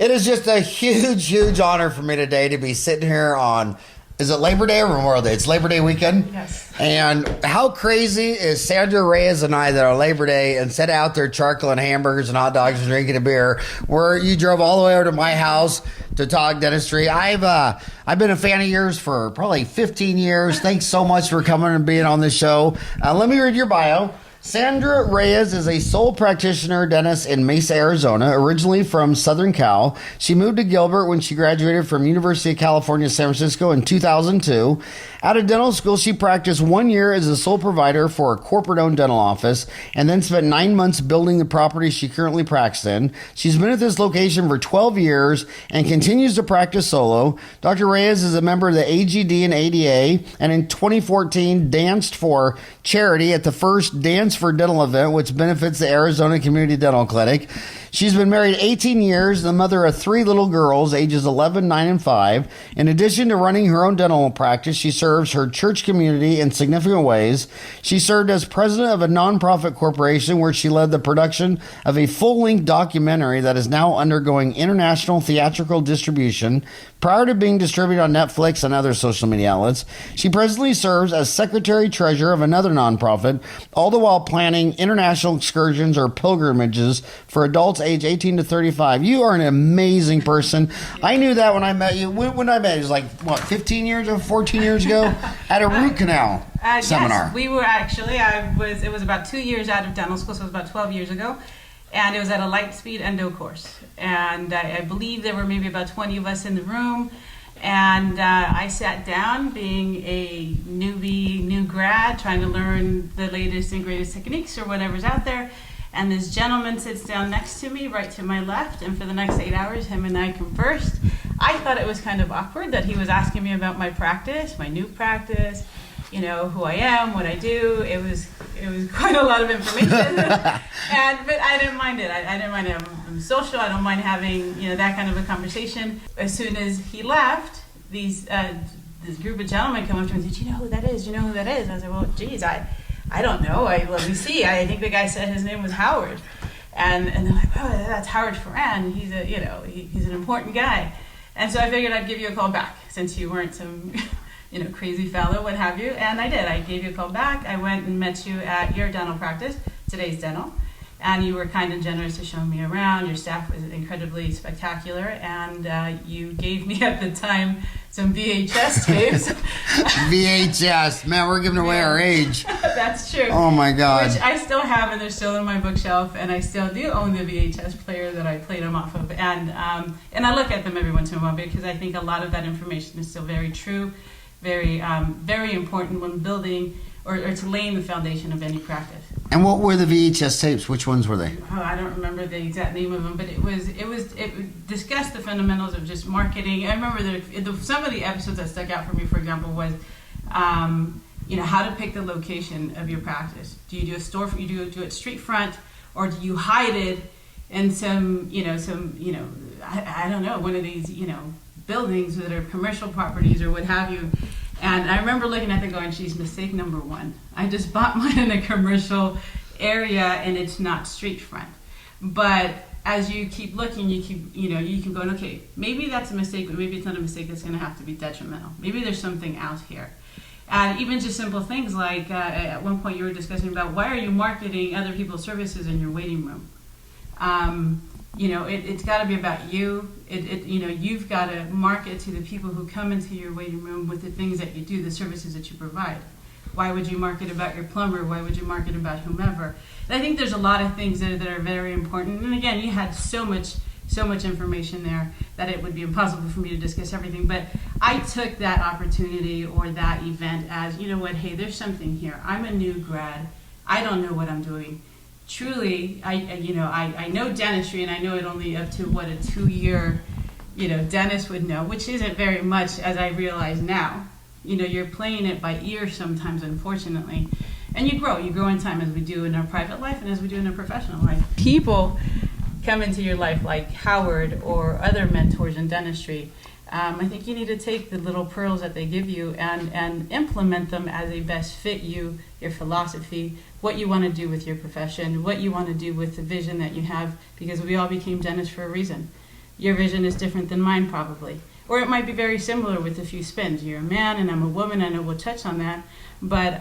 It is just a huge, huge honor for me today to be sitting here on, is it Labor Day or Memorial Day? It's Labor Day weekend. Yes. And how crazy is Sandra Reyes and I that are Labor Day and set out there charcoaling hamburgers and hot dogs and drinking a beer, where you drove all the way over to my house to talk dentistry. I've been a fan of yours for probably 15 years. Thanks so much for coming and being on this show. Let me read your bio. Sandra Reyes is a sole practitioner dentist in Mesa, Arizona, originally from Southern Cal. She moved to Gilbert when she graduated from University of California, San Francisco in 2002. Out of dental school, she practiced 1 year as a sole provider for a corporate-owned dental office and then spent 9 months building the property she currently practices in. She's been at this location for 12 years and continues to practice solo. Dr. Reyes is a member of the AGD and ADA, and in 2014 danced for charity at the first Dance for Dental event, which benefits the Arizona Community Dental Clinic. She's been married 18 years, the mother of 3 little girls, ages 11, 9, and 5. In addition to running her own dental practice, she serves her church community in significant ways. She served as president of a nonprofit corporation where she led the production of a full-length documentary that is now undergoing international theatrical distribution. Prior to being distributed on Netflix and other social media outlets, she presently serves as secretary-treasurer of another nonprofit, all the while planning international excursions or pilgrimages for adults age 18 to 35. You are an amazing person. I knew that when I met you. When I met you, it was like, what, 15 years or 14 years ago? At a root canal seminar. Yes, we were actually, it was about 2 years out of dental school, so it was about 12 years ago. And it was at a light speed endo course. And I believe there were maybe about 20 of us in the room. And I sat down being a new grad, trying to learn the latest and greatest techniques or whatever's out there. And this gentleman sits down next to me, right to my left. And for the next 8 hours, him and I conversed. I thought it was kind of awkward that he was asking me about my practice, my new practice, who I am, what I do. It was quite a lot of information, but I didn't mind it. I didn't mind it. I'm social. I don't mind having that kind of a conversation. As soon as he left, this group of gentlemen come up to me and said, "Do you know who that is? Do you know who that is?" And I said, "Well, geez, I don't know. Let me see. I think the guy said his name was Howard." And they're like, "Oh, that's Howard Farran. He's he's an important guy." And so I figured I'd give you a call back since you weren't some crazy fellow, what have you. And I did. I gave you a call back. I went and met you at your dental practice, Today's Dental. And you were kind and generous to show me around. Your staff was incredibly spectacular. And you gave me at the time some VHS tapes. VHS. Man, we're giving away our age. That's true. Oh, my God. Which I still have, and they're still in my bookshelf. And I still do own the VHS player that I played them off of. And I look at them every once in a while because I think a lot of that information is still very true. Very, very important when building or to laying the foundation of any practice. And what were the VHS tapes? Which ones were they? Oh, I don't remember the exact name of them, but it discussed the fundamentals of just marketing. I remember some of the episodes that stuck out for me, for example, was how to pick the location of your practice. Do you do a store? Do you do it street front, or do you hide it in some I don't know, one of these buildings that are commercial properties or what have you. And I remember looking at it going, geez, mistake number 1. I just bought mine in a commercial area and it's not street front. But as you keep looking, you keep going, okay, maybe that's a mistake, but maybe it's not a mistake that's going to have to be detrimental. Maybe there's something out here. And even just simple things like at one point you were discussing about why are you marketing other people's services in your waiting room? It's got to be about you. You've got to market to the people who come into your waiting room with the things that you do, the services that you provide. Why would you market about your plumber? Why would you market about whomever? And I think there's a lot of things that are very important. And again, you had so much information there that it would be impossible for me to discuss everything. But I took that opportunity or that event as, hey, there's something here. I'm a new grad. I don't know what I'm doing. Truly, I know dentistry, and I know it only up to what a 2-year, dentist would know, which isn't very much, as I realize now. You're playing it by ear sometimes, unfortunately, and you grow in time, as we do in our private life and as we do in our professional life. People come into your life like Howard or other mentors in dentistry. I think you need to take the little pearls that they give you and implement them as they best fit you, your philosophy, what you want to do with your profession, what you want to do with the vision that you have, because we all became dentists for a reason. your vision is different than mine probably. Or it might be very similar with a few spins. You're a man and I'm a woman. I know we'll touch on that. But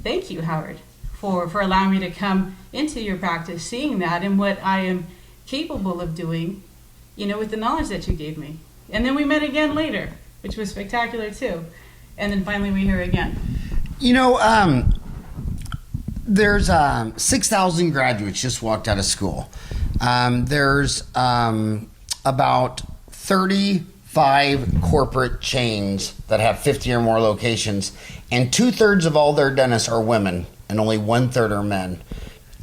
thank you, Howard, for allowing me to come into your practice, seeing that and what I am capable of doing, with the knowledge that you gave me. And then we met again later, which was spectacular too. And then finally we're here again. There's 6,000 graduates just walked out of school. There's about 35 corporate chains that have 50 or more locations, and 2/3 of all their dentists are women, and only 1/3 are men.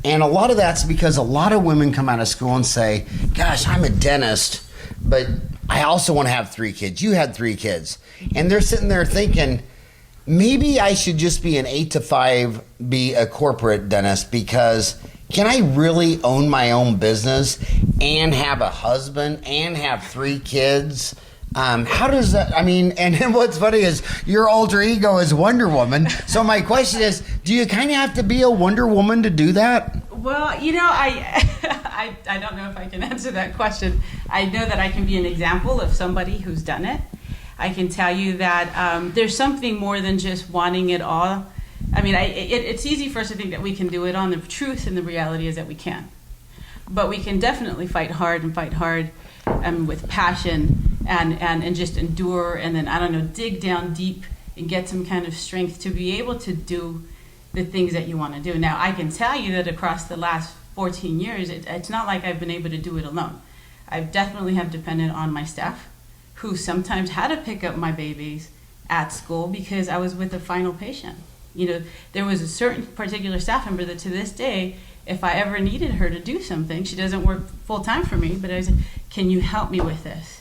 And a lot of that's because a lot of women come out of school and say, gosh, I'm a dentist, but I also want to have 3 kids. You had 3 kids. And they're sitting there thinking, maybe I should just be an 8 to 5, be a corporate dentist, because can I really own my own business and have a husband and have 3 kids? How does that, and what's funny is your alter ego is Wonder Woman. So my question is, do you kind of have to be a Wonder Woman to do that? Well, I don't know if I can answer that question. I know that I can be an example of somebody who's done it. I can tell you that there's something more than just wanting it all. It's easy for us to think that we can do it all. The truth and the reality is that we can. But we can definitely fight hard with passion and just endure, and then, dig down deep and get some kind of strength to be able to do the things that you want to do. Now, I can tell you that across the last 14 years, it's not like I've been able to do it alone. I definitely have depended on my staff, who sometimes had to pick up my babies at school because I was with a final patient. There was a certain particular staff member that to this day, if I ever needed her to do something, she doesn't work full time for me, but I said, can you help me with this?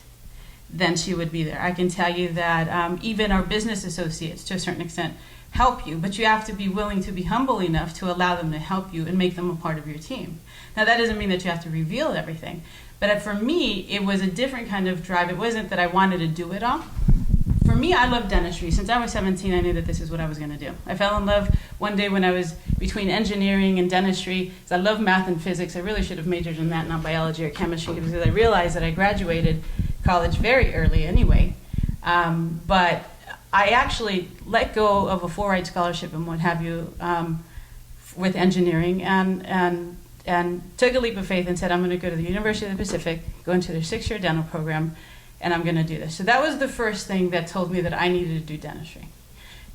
Then she would be there. I can tell you that even our business associates, to a certain extent, help you, but you have to be willing to be humble enough to allow them to help you and make them a part of your team. Now, that doesn't mean that you have to reveal everything, but for me, it was a different kind of drive. It wasn't that I wanted to do it all. For me, I love dentistry. Since I was 17, I knew that this is what I was going to do. I fell in love one day when I was between engineering and dentistry. I love math and physics. I really should have majored in that, not biology or chemistry, because I realized that I graduated college very early anyway. But I actually let go of a full-ride scholarship and what have you with engineering and took a leap of faith and said, I'm going to go to the University of the Pacific, go into their 6-year dental program, and I'm going to do this. So that was the first thing that told me that I needed to do dentistry.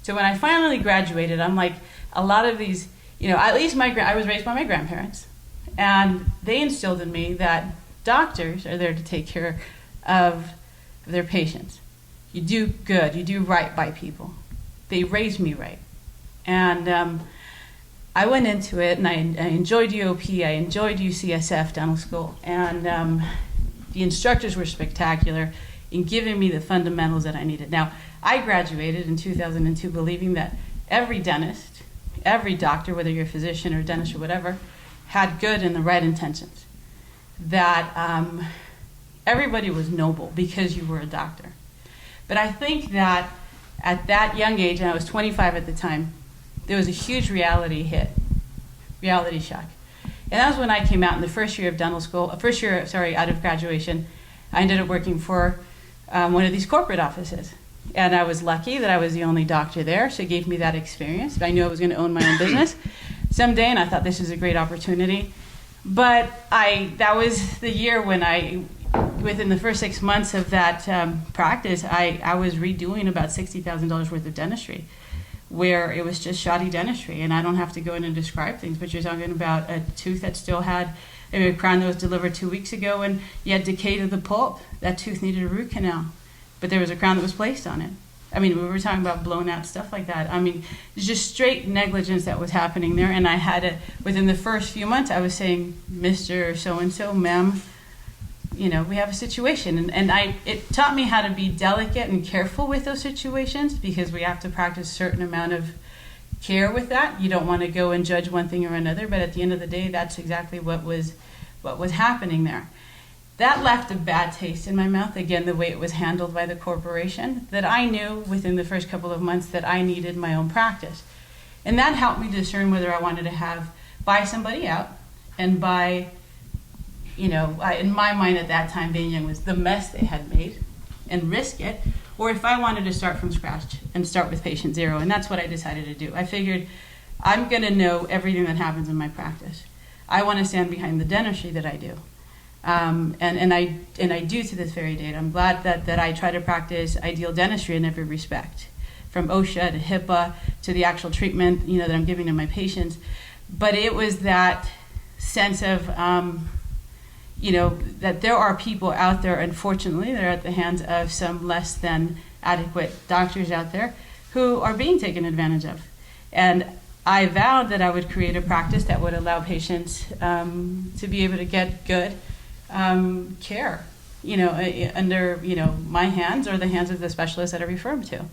So when I finally graduated, I'm like, a lot of these, at least I was raised by my grandparents, and they instilled in me that doctors are there to take care of their patients. You do good, you do right by people. They raised me right. And I went into it, and I enjoyed UOP, I enjoyed UCSF dental school, and the instructors were spectacular in giving me the fundamentals that I needed. Now, I graduated in 2002 believing that every dentist, every doctor, whether you're a physician or dentist or whatever, had good and the right intentions. That everybody was noble because you were a doctor. But I think that at that young age, and I was 25 at the time, there was a huge reality shock. And that was when I came out in the first year of dental school, out of graduation. I ended up working for one of these corporate offices. And I was lucky that I was the only doctor there, so it gave me that experience. I knew I was going to own my own business someday, and I thought this was a great opportunity. But that was the year when within the first 6 months of that practice, I was redoing about $60,000 worth of dentistry, where it was just shoddy dentistry. And I don't have to go in and describe things, but you're talking about a tooth that still had a crown that was delivered 2 weeks ago, and you had decay to the pulp. That tooth needed a root canal, but there was a crown that was placed on it. We were talking about blown out stuff like that. It's just straight negligence that was happening there. And I had it within the first few months. I was saying, Mr. So-and-so, ma'am, we have a situation. And it taught me how to be delicate and careful with those situations, because we have to practice a certain amount of care with that. You don't want to go and judge one thing or another, but at the end of the day, that's exactly what was happening there. That left a bad taste in my mouth, again, the way it was handled by the corporation, that I knew within the first couple of months that I needed my own practice. And that helped me discern whether I wanted to buy somebody out and buy in my mind at that time, being young, was the mess they had made and risk it, or if I wanted to start from scratch and start with patient zero. And that's what I decided to do. I figured I'm going to know everything that happens in my practice. I want to stand behind the dentistry that I do. And I do to this very date. I'm glad that I try to practice ideal dentistry in every respect, from OSHA to HIPAA to the actual treatment that I'm giving to my patients. But it was that sense of that there are people out there, unfortunately, they're at the hands of some less than adequate doctors out there who are being taken advantage of. And I vowed that I would create a practice that would allow patients to be able to get good care, under, my hands or the hands of the specialists that I refer them to.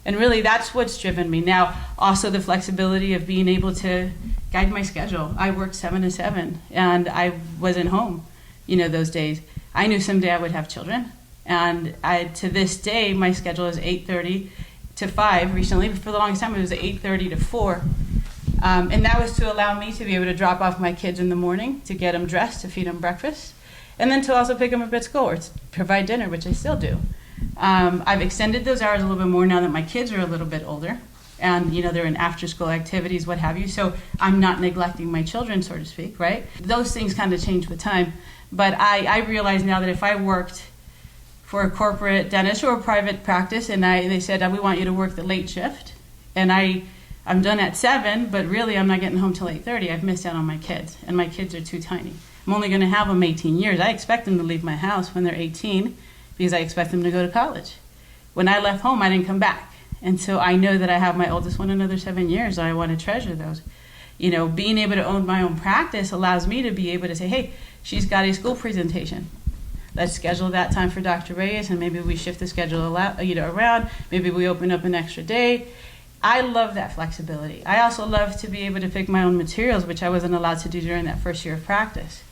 And really, that's what's driven me. Now, also the flexibility of being able to guide my schedule. I worked 7 to 7, and I wasn't home, those days. I knew someday I would have children. And to this day, my schedule is 8:30 to 5. Recently, for the longest time, it was 8:30 to 4. And that was to allow me to be able to drop off my kids in the morning, to get them dressed, to feed them breakfast, and then to also pick them up at school or to provide dinner, which I still do. I've extended those hours a little bit more now that my kids are a little bit older, and they're in after-school activities, what have you. So I'm not neglecting my children, so to speak, right? Those things kind of change with time. But I realize now that if I worked for a corporate dentist or a private practice, and they said, we want you to work the late shift, and I'm done at 7, but really I'm not getting home till 8:30. I've missed out on my kids, and my kids are too tiny. I'm only going to have them 18 years. I expect them to leave my house when they're 18 because I expect them to go to college. When I left home, I didn't come back. And so I know that I have my oldest one another 7 years. I want to treasure those. Being able to own my own practice allows me to be able to say, hey, she's got a school presentation. Let's schedule that time for Dr. Reyes, and maybe we shift the schedule around. Maybe we open up an extra day. I love that flexibility. I also love to be able to pick my own materials, which I wasn't allowed to do during that first year of practice.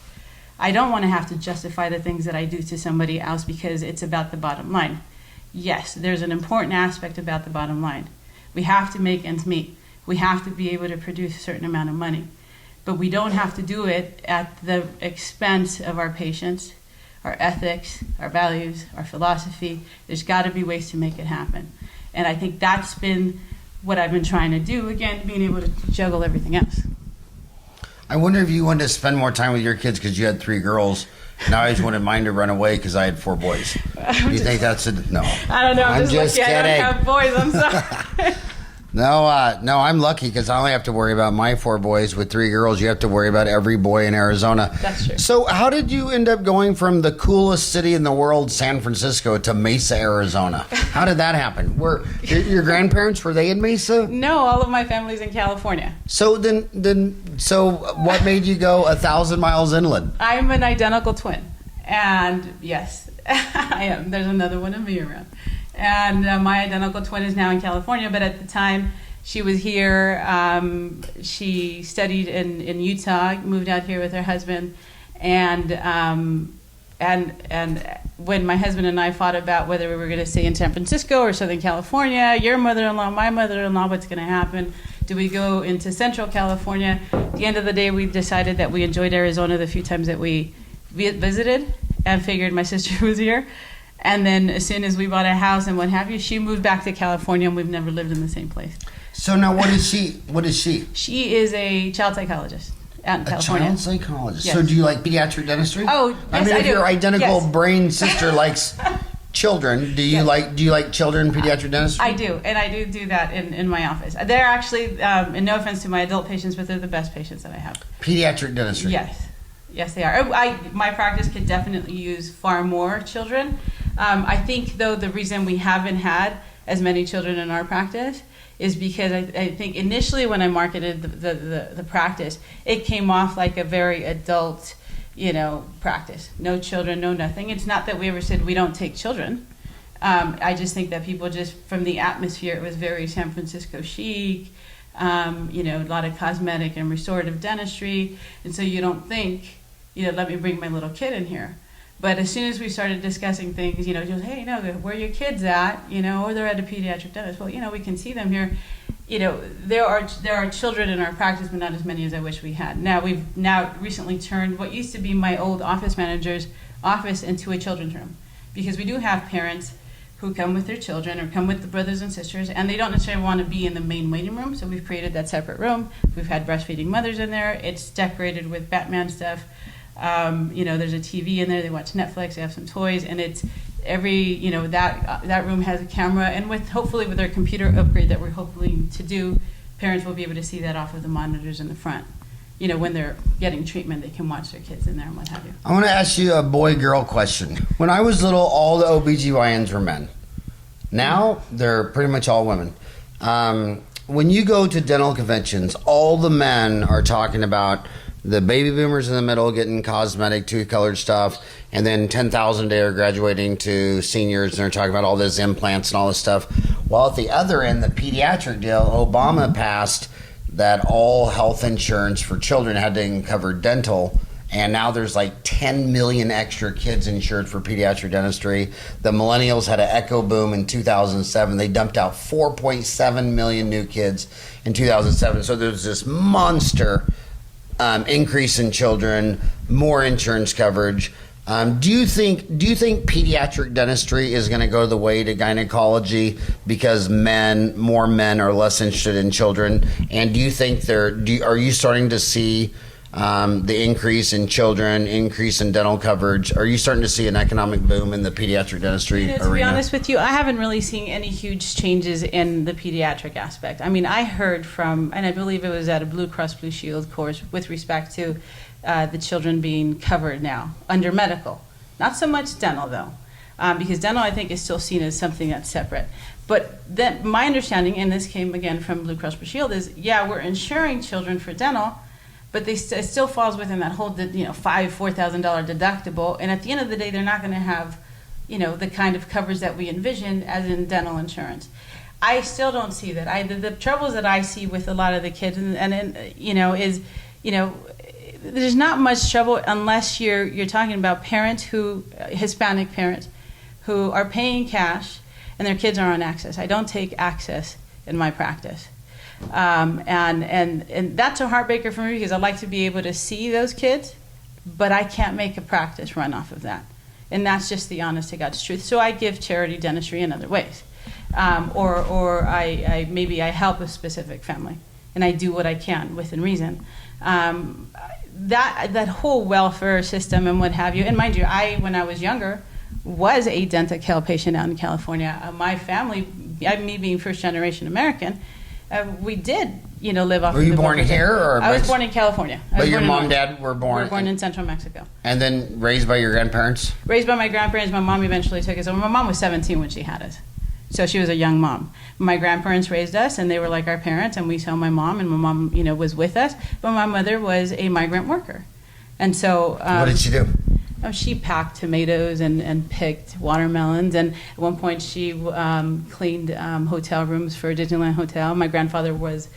I don't want to have to justify the things that I do to somebody else because it's about the bottom line. Yes, there's an important aspect about the bottom line. We have to make ends meet. We have to be able to produce a certain amount of money. But we don't have to do it at the expense of our patients, our ethics, our values, our philosophy. There's got to be ways to make it happen. And I think that's been what I've been trying to do, again, being able to juggle everything else. I wonder if you wanted to spend more time with your kids because you had 3 girls. Now I just wanted mine to run away because I had 4 boys. Do you think that's a... No. I don't know. I'm just lucky kidding. I don't have boys. I'm sorry. No, I'm lucky because I only have to worry about my 4 boys. With 3 girls, you have to worry about every boy in Arizona. That's true. So how did you end up going from the coolest city in the world, San Francisco, to Mesa, Arizona? How did that happen? Were your grandparents, were they in Mesa? No, all of my family's in California. So so what made you go 1,000 miles inland? I'm an identical twin. And yes, I am. There's another one of me around. And my identical twin is now in California, but at the time she was here. She studied in Utah, moved out here with her husband, and when my husband and I fought about whether we were going to stay in San Francisco or Southern California, your mother-in-law, my mother-in-law, what's going to happen? Do we go into Central California? At the end of the day, we decided that we enjoyed Arizona the few times that we visited, and figured my sister was here. And then as soon as we bought a house and what have you, she moved back to California, and we've never lived in the same place. So now what is she? What is she? She is a child psychologist out in California. A child psychologist. Yes. So do you like pediatric dentistry? Oh, yes, I mean, if do. your identical Yes. brain sister likes children, do you like children in pediatric dentistry? I do, and I do that in my office. They're actually, and no offense to my adult patients, but they're the best patients that I have. Pediatric dentistry. Yes, they are. My practice could definitely use far more children. I think, though, the reason we haven't had as many children in our practice is because I think initially when I marketed the practice, it came off like a very adult, practice. No children, no nothing. It's not that we ever said we don't take children. I just think that people just, from the atmosphere, it was very San Francisco chic, a lot of cosmetic and restorative dentistry. And so you don't think, let me bring my little kid in here. But as soon as we started discussing things, just, hey, where are your kids at? Or they're at a pediatric dentist. Well, we can see them here. there are children in our practice, but not as many as I wish we had. Now we've recently turned what used to be my old office manager's office into a children's room, because we do have parents who come with their children or come with the brothers and sisters, and they don't necessarily want to be in the main waiting room, so we've created that separate room. We've had breastfeeding mothers in there. It's decorated with Batman stuff. There's a TV in there. They watch Netflix. They have some toys, and it's that room has a camera, and hopefully with our computer upgrade that we're hoping to do, parents will be able to see that off of the monitors in the front. When they're getting treatment, they can watch their kids in there and what have you. I want to ask you a boy-girl question. When I was little, all the OBGYNs were men. Now, they're pretty much all women. When you go to dental conventions, all the men are talking about the baby boomers in the middle getting cosmetic, tooth-colored stuff, and then 10,000 a day are graduating to seniors, and they're talking about all those implants and all this stuff. While at the other end, the pediatric deal, Obama passed that all health insurance for children had to cover dental, and now there's like 10 million extra kids insured for pediatric dentistry. The millennials had an echo boom in 2007. They dumped out 4.7 million new kids in 2007. So there's this monster increase in children, more insurance coverage. Do you think pediatric dentistry is going to go the way to gynecology because more men are less interested in children? And do you think are you starting to see the increase in children, increase in dental coverage? Are you starting to see an economic boom in the pediatric dentistry arena? To be honest with you, I haven't really seen any huge changes in the pediatric aspect. I mean, I heard from, and I believe it was at a Blue Cross Blue Shield course with respect to the children being covered now under medical. Not so much dental though, because dental I think is still seen as something that's separate. But then my understanding, and this came again from Blue Cross Blue Shield, is we're insuring children for dental, but it still falls within that whole $4,000 deductible. And at the end of the day, they're not going to have the kind of coverage that we envision as in dental insurance. I still don't see that. The troubles that I see with a lot of the kids, is there's not much trouble unless you're talking about parents Hispanic parents who are paying cash and their kids are on access. I don't take access in my practice. And that's a heartbreaker for me because I like to be able to see those kids, but I can't make a practice run off of that. And that's just the honest to God's truth. So I give charity dentistry in other ways. Or I help a specific family and I do what I can within reason. That whole welfare system and what have you, and mind you, when I was younger, was a Dentacare patient out in California. My family, me being first generation American, we did, live off. Were you born here, or I was born in California. But your mom and dad were born. We were born in central Mexico. And then raised by your grandparents. Raised by my grandparents. My mom eventually took us. So my mom was 17 when she had us, so she was a young mom. My grandparents raised us, and they were like our parents. And we saw my mom, and my mom, was with us. But my mother was a migrant worker, and so. What did she do? She packed tomatoes and picked watermelons, and at one point she cleaned hotel rooms for Disneyland Hotel. My grandfather was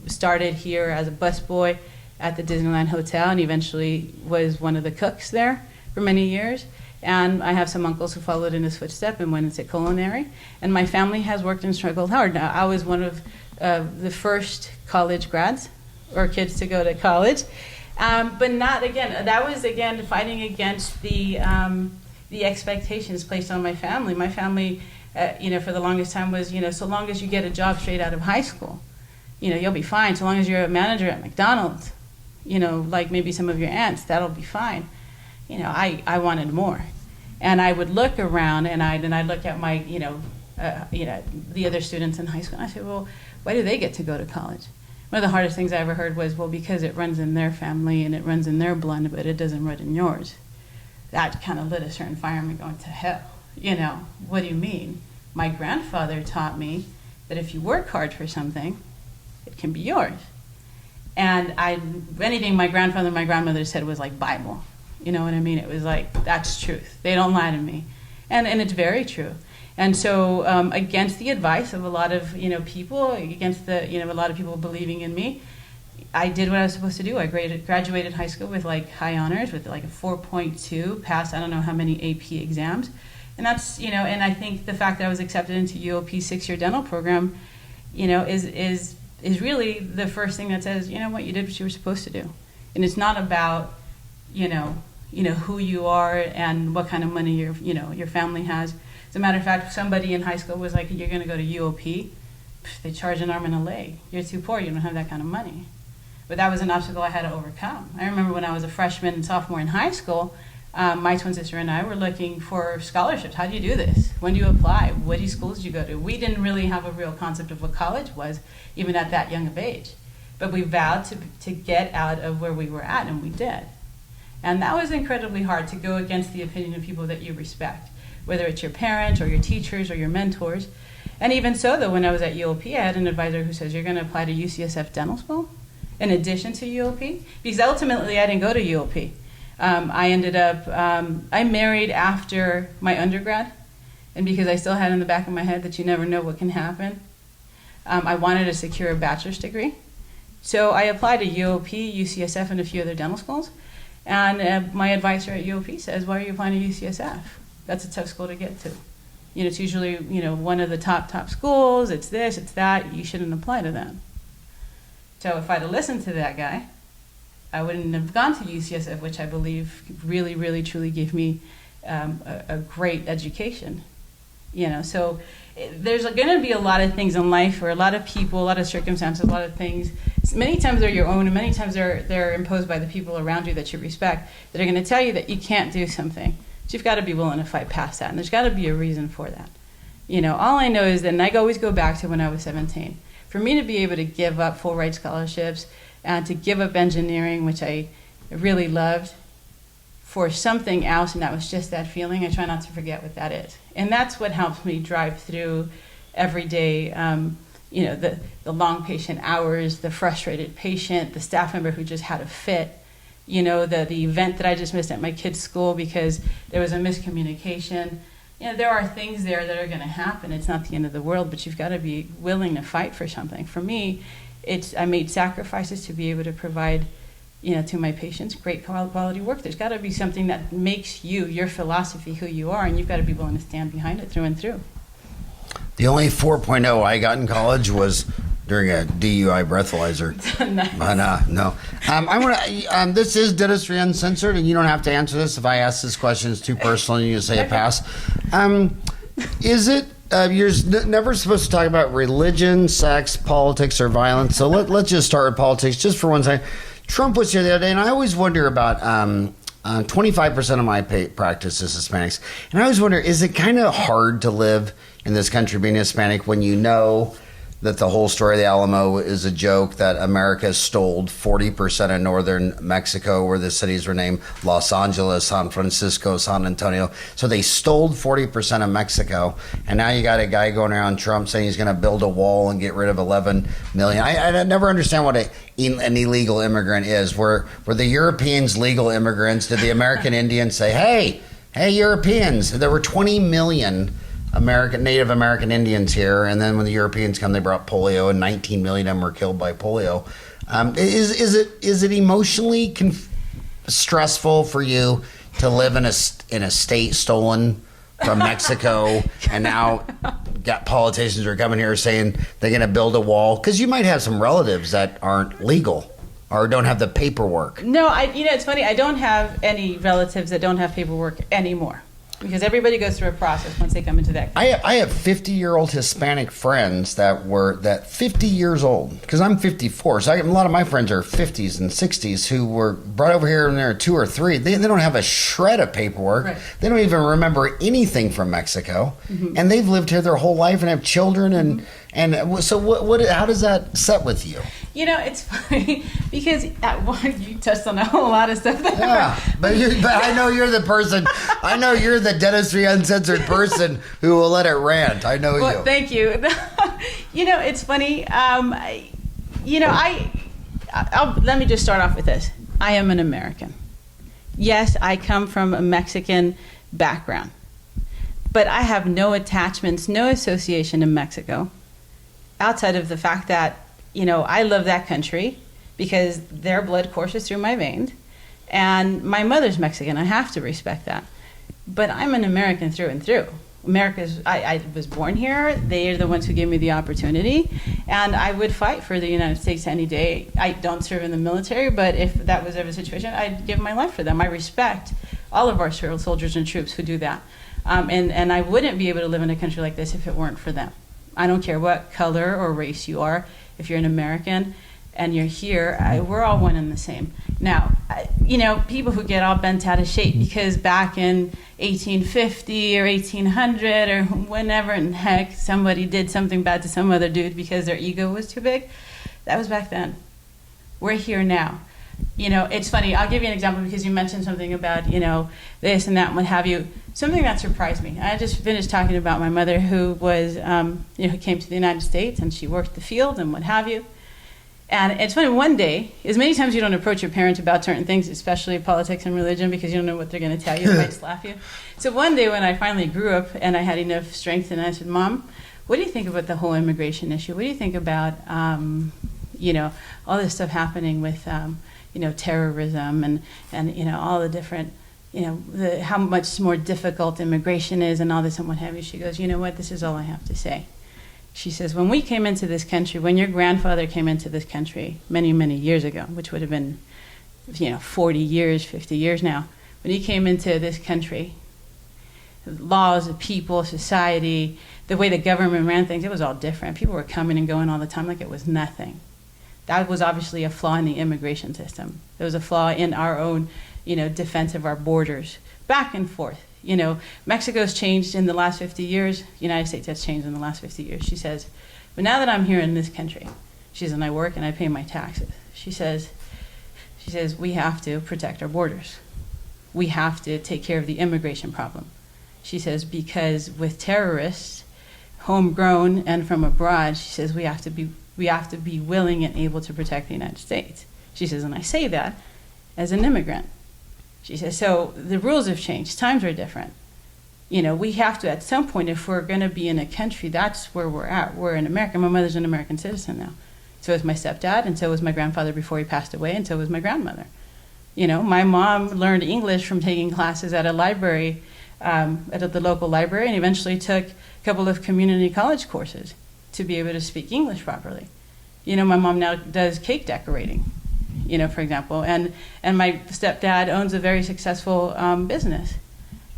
started here as a busboy at the Disneyland Hotel and eventually was one of the cooks there for many years. And I have some uncles who followed in his footsteps and went into culinary. And my family has worked and struggled hard. Now, I was one of the first college grads or kids to go to college. But not again. That was again fighting against the expectations placed on my family. My family, for the longest time was, so long as you get a job straight out of high school, you'll be fine. So long as you're a manager at McDonald's, like maybe some of your aunts, that'll be fine. I wanted more, and I would look around and I'd look at my, the other students in high school. And I said, well, why do they get to go to college? One of the hardest things I ever heard was, well, because it runs in their family and it runs in their blood, but it doesn't run in yours. That kind of lit a certain fire in me going to hell. What do you mean? My grandfather taught me that if you work hard for something, it can be yours. And anything my grandfather and my grandmother said was like Bible. You know what I mean? It was like, that's truth. They don't lie to me. And it's very true. And so against the advice of a lot of people, against the a lot of people believing in me, I did what I was supposed to do. I graduated high school with like high honors, with like a 4.2, passed I don't know how many AP exams, and that's and I think the fact that I was accepted into UOP's 6-year dental program, is really the first thing that says, you know what, you did what you were supposed to do. And it's not about, who you are and what kind of money your family has. As a matter of fact, somebody in high school was like, you're going to go to UOP. They charge an arm and a leg. You're too poor. You don't have that kind of money. But that was an obstacle I had to overcome. I remember when I was a freshman and sophomore in high school, my twin sister and I were looking for scholarships. How do you do this? When do you apply? What schools do you go to? We didn't really have a real concept of what college was, even at that young of age. But we vowed to get out of where we were at, and we did. And that was incredibly hard, to go against the opinion of people that you respect, whether it's your parents or your teachers or your mentors. And even so, though, when I was at UOP, I had an advisor who says, you're going to apply to UCSF Dental School in addition to UOP? Because ultimately, I didn't go to UOP. I ended up, I married after my undergrad, and because I still had in the back of my head that you never know what can happen, I wanted to secure a bachelor's degree. So I applied to UOP, UCSF, and a few other dental schools. And my advisor at UOP says, why are you applying to UCSF? That's a tough school to get to. It's usually, one of the top schools. It's this, it's that. You shouldn't apply to that. So if I'd have listened to that guy, I wouldn't have gone to UCSF, which I believe really, really, truly gave me a great education. So there's going to be a lot of things in life, or a lot of people, a lot of circumstances, a lot of things. Many times they're your own, and many times they're imposed by the people around you that you respect, that are going to tell you that you can't do something. But you've got to be willing to fight past that, and there's got to be a reason for that. All I know is that, and I always go back to when I was 17, for me to be able to give up full ride scholarships and to give up engineering, which I really loved, for something else, and that was just that feeling, I try not to forget what that is. And that's what helps me drive through every day, the long patient hours, the frustrated patient, the staff member who just had a fit, the event that I just missed at my kid's school because there was a miscommunication. There are things there that are going to happen. It's not the end of the world, but you've got to be willing to fight for something. For me, I made sacrifices to be able to provide, to my patients, great quality work. There's got to be something that makes your philosophy, who you are, and you've got to be willing to stand behind it through and through. The only 4.0 I got in college was during a DUI breathalyzer. Nice. No. I want to. This is Dentistry Uncensored, and you don't have to answer this. If I ask this question, it's too personal, and you say a pass. Is it? You're never supposed to talk about religion, sex, politics, or violence. So let's just start with politics, just for one second. Trump was here the other day, and I always wonder about 25% of my practice is Hispanics, and I always wonder, is it kind of hard to live in this country being Hispanic when you know that the whole story of the Alamo is a joke, that America stole 40% of northern Mexico, where the cities were named Los Angeles, San Francisco, San Antonio. So they stole 40% of Mexico, and now you got a guy going around Trump saying he's going to build a wall and get rid of 11 million. I never understand what an illegal immigrant is. Were the Europeans legal immigrants? Did the American Indians say, hey, Europeans, there were 20 million Native American Indians here, and then when the Europeans come, they brought polio, and 19 million of them were killed by polio. Is it emotionally stressful for you to live in a state stolen from Mexico, and now got politicians who are coming here saying they're going to build a wall? Because you might have some relatives that aren't legal or don't have the paperwork. No, it's funny. I don't have any relatives that don't have paperwork anymore. Because everybody goes through a process once they come into that. I have 50-year-old Hispanic friends that 50 years old, because I'm 54. So a lot of my friends are 50s and 60s who were brought over here when they were 2 or 3. They don't have a shred of paperwork. Right. They don't even remember anything from Mexico. Mm-hmm. And they've lived here their whole life and have children. And so what? How does that set with you? It's funny because you touched on a whole lot of stuff there. Yeah, but I know you're the person. I know you're the Dentistry Uncensored person who will let it rant. I know you. Thank you. It's funny. Let me just start off with this. I am an American. Yes, I come from a Mexican background, but I have no attachments, no association to Mexico, outside of the fact that I love that country because their blood courses through my veins, and my mother's Mexican. I have to respect that. But I'm an American through and through. I was born here. They are the ones who gave me the opportunity, and I would fight for the United States any day. I don't serve in the military, but if that was ever a situation, I'd give my life for them. I respect all of our soldiers and troops who do that. And I wouldn't be able to live in a country like this if it weren't for them. I don't care what color or race you are. If you're an American and you're here, we're all one and the same. Now, people who get all bent out of shape because back in 1850 or 1800 or whenever in heck somebody did something bad to some other dude because their ego was too big, that was back then. We're here now. It's funny. I'll give you an example because you mentioned something about, this and that and what have you. Something that surprised me. I just finished talking about my mother who was, who came to the United States and she worked the field and what have you. And it's funny, one day, as many times you don't approach your parents about certain things, especially politics and religion, because you don't know what they're going to tell you, they might slap you. So one day when I finally grew up and I had enough strength and I said, Mom, what do you think about the whole immigration issue? What do you think about, all this stuff happening with, terrorism and all the different, how much more difficult immigration is and all this and what have you? She goes, you know what, this is all I have to say. She says, when we came into this country, when your grandfather came into this country many, many years ago, which would have been, 40 years, 50 years now, when he came into this country, the laws of people, society, the way the government ran things, it was all different. People were coming and going all the time like it was nothing. That was obviously a flaw in the immigration system. There was a flaw in our own, defense of our borders, back and forth. Mexico's changed in the last 50 years. The United States has changed in the last 50 years. She says, but now that I'm here in this country, she says, and I work and I pay my taxes. She says, we have to protect our borders. We have to take care of the immigration problem. She says, because with terrorists, homegrown and from abroad, she says, we have to be willing and able to protect the United States. She says, and I say that as an immigrant. She says, so the rules have changed. Times are different. We have to, at some point, if we're going to be in a country, that's where we're at. We're in America. My mother's an American citizen now. So is my stepdad, and so was my grandfather before he passed away, and so was my grandmother. My mom learned English from taking classes at a library, at the local library, and eventually took a couple of community college courses to be able to speak English properly. My mom now does cake decorating, for example, and my stepdad owns a very successful business,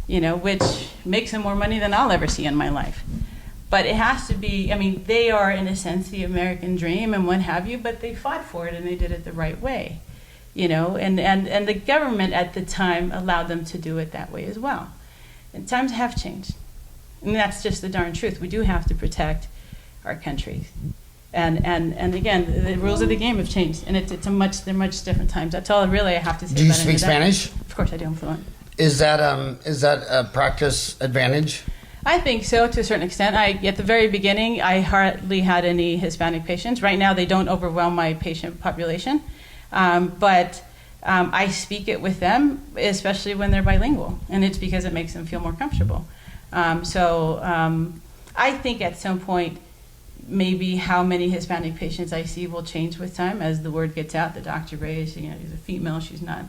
which makes him more money than I'll ever see in my life. But it has to be, they are, in a sense, the American dream and what have you, but they fought for it and they did it the right way, and the government at the time allowed them to do it that way as well. And times have changed. And that's just the darn truth. We do have to protect our countries. And again, the rules of the game have changed, and they're much different times. That's all really I have to say. Do you speak Spanish? Of course I do. I'm fluent. Is that a practice advantage? I think so, to a certain extent. At the very beginning, I hardly had any Hispanic patients. Right now, they don't overwhelm my patient population, but I speak it with them, especially when they're bilingual, and it's because it makes them feel more comfortable. I think at some point, maybe how many Hispanic patients I see will change with time as the word gets out that Dr. Reyes, she's a female, she's not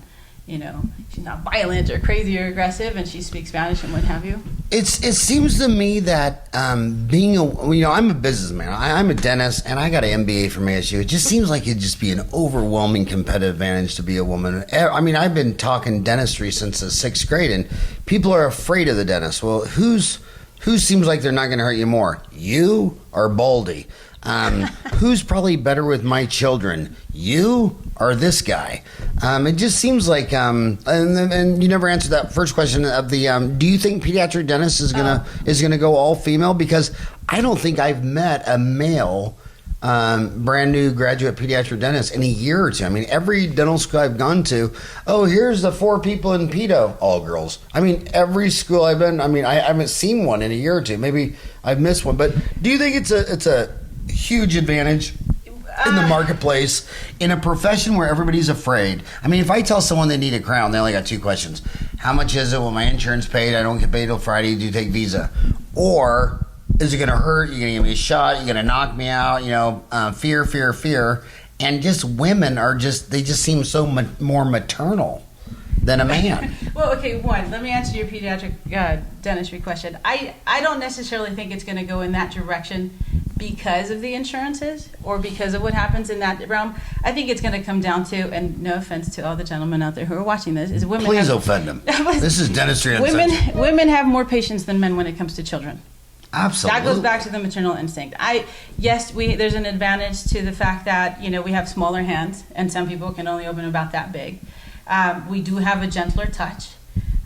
violent or crazy or aggressive, and she speaks Spanish and what have you. It seems to me that being I'm a businessman. I'm a dentist, and I got an MBA from ASU. It just seems like it'd just be an overwhelming competitive advantage to be a woman. I've been talking dentistry since the 6th grade, and people are afraid of the dentist. Well, who seems like they're not going to hurt you more, you or Baldy? Who's probably better with my children, you or this guy? It just seems like, and you never answered that first question of the, do you think pediatric dentist is gonna go all female? Because I don't think I've met a male brand new graduate pediatric dentist in a year or two. Every dental school I've gone to, here's the 4 people in pedo, all girls. Every school I've been, I haven't seen one in a year or two. Maybe I've missed one, but do you think it's a huge advantage in the marketplace in a profession where everybody's afraid? If I tell someone they need a crown, they only got 2 questions. How much is it? Will my insurance paid? I don't get paid till Friday. Do you take Visa? Or is it going to hurt? You're going to give me a shot? You're going to knock me out? Fear. And just women they just seem so more maternal. than a man. Well, okay, let me answer your pediatric dentistry question. I don't necessarily think it's going to go in that direction because of the insurances or because of what happens in that realm. I think it's going to come down to, and no offense to all the gentlemen out there who are watching this, is women. Please offend them. This is Dentistry Uncensored. Women have more patience than men when it comes to children. Absolutely. That goes back to the maternal instinct. There's an advantage to the fact that, we have smaller hands, and some people can only open about that big. We do have a gentler touch.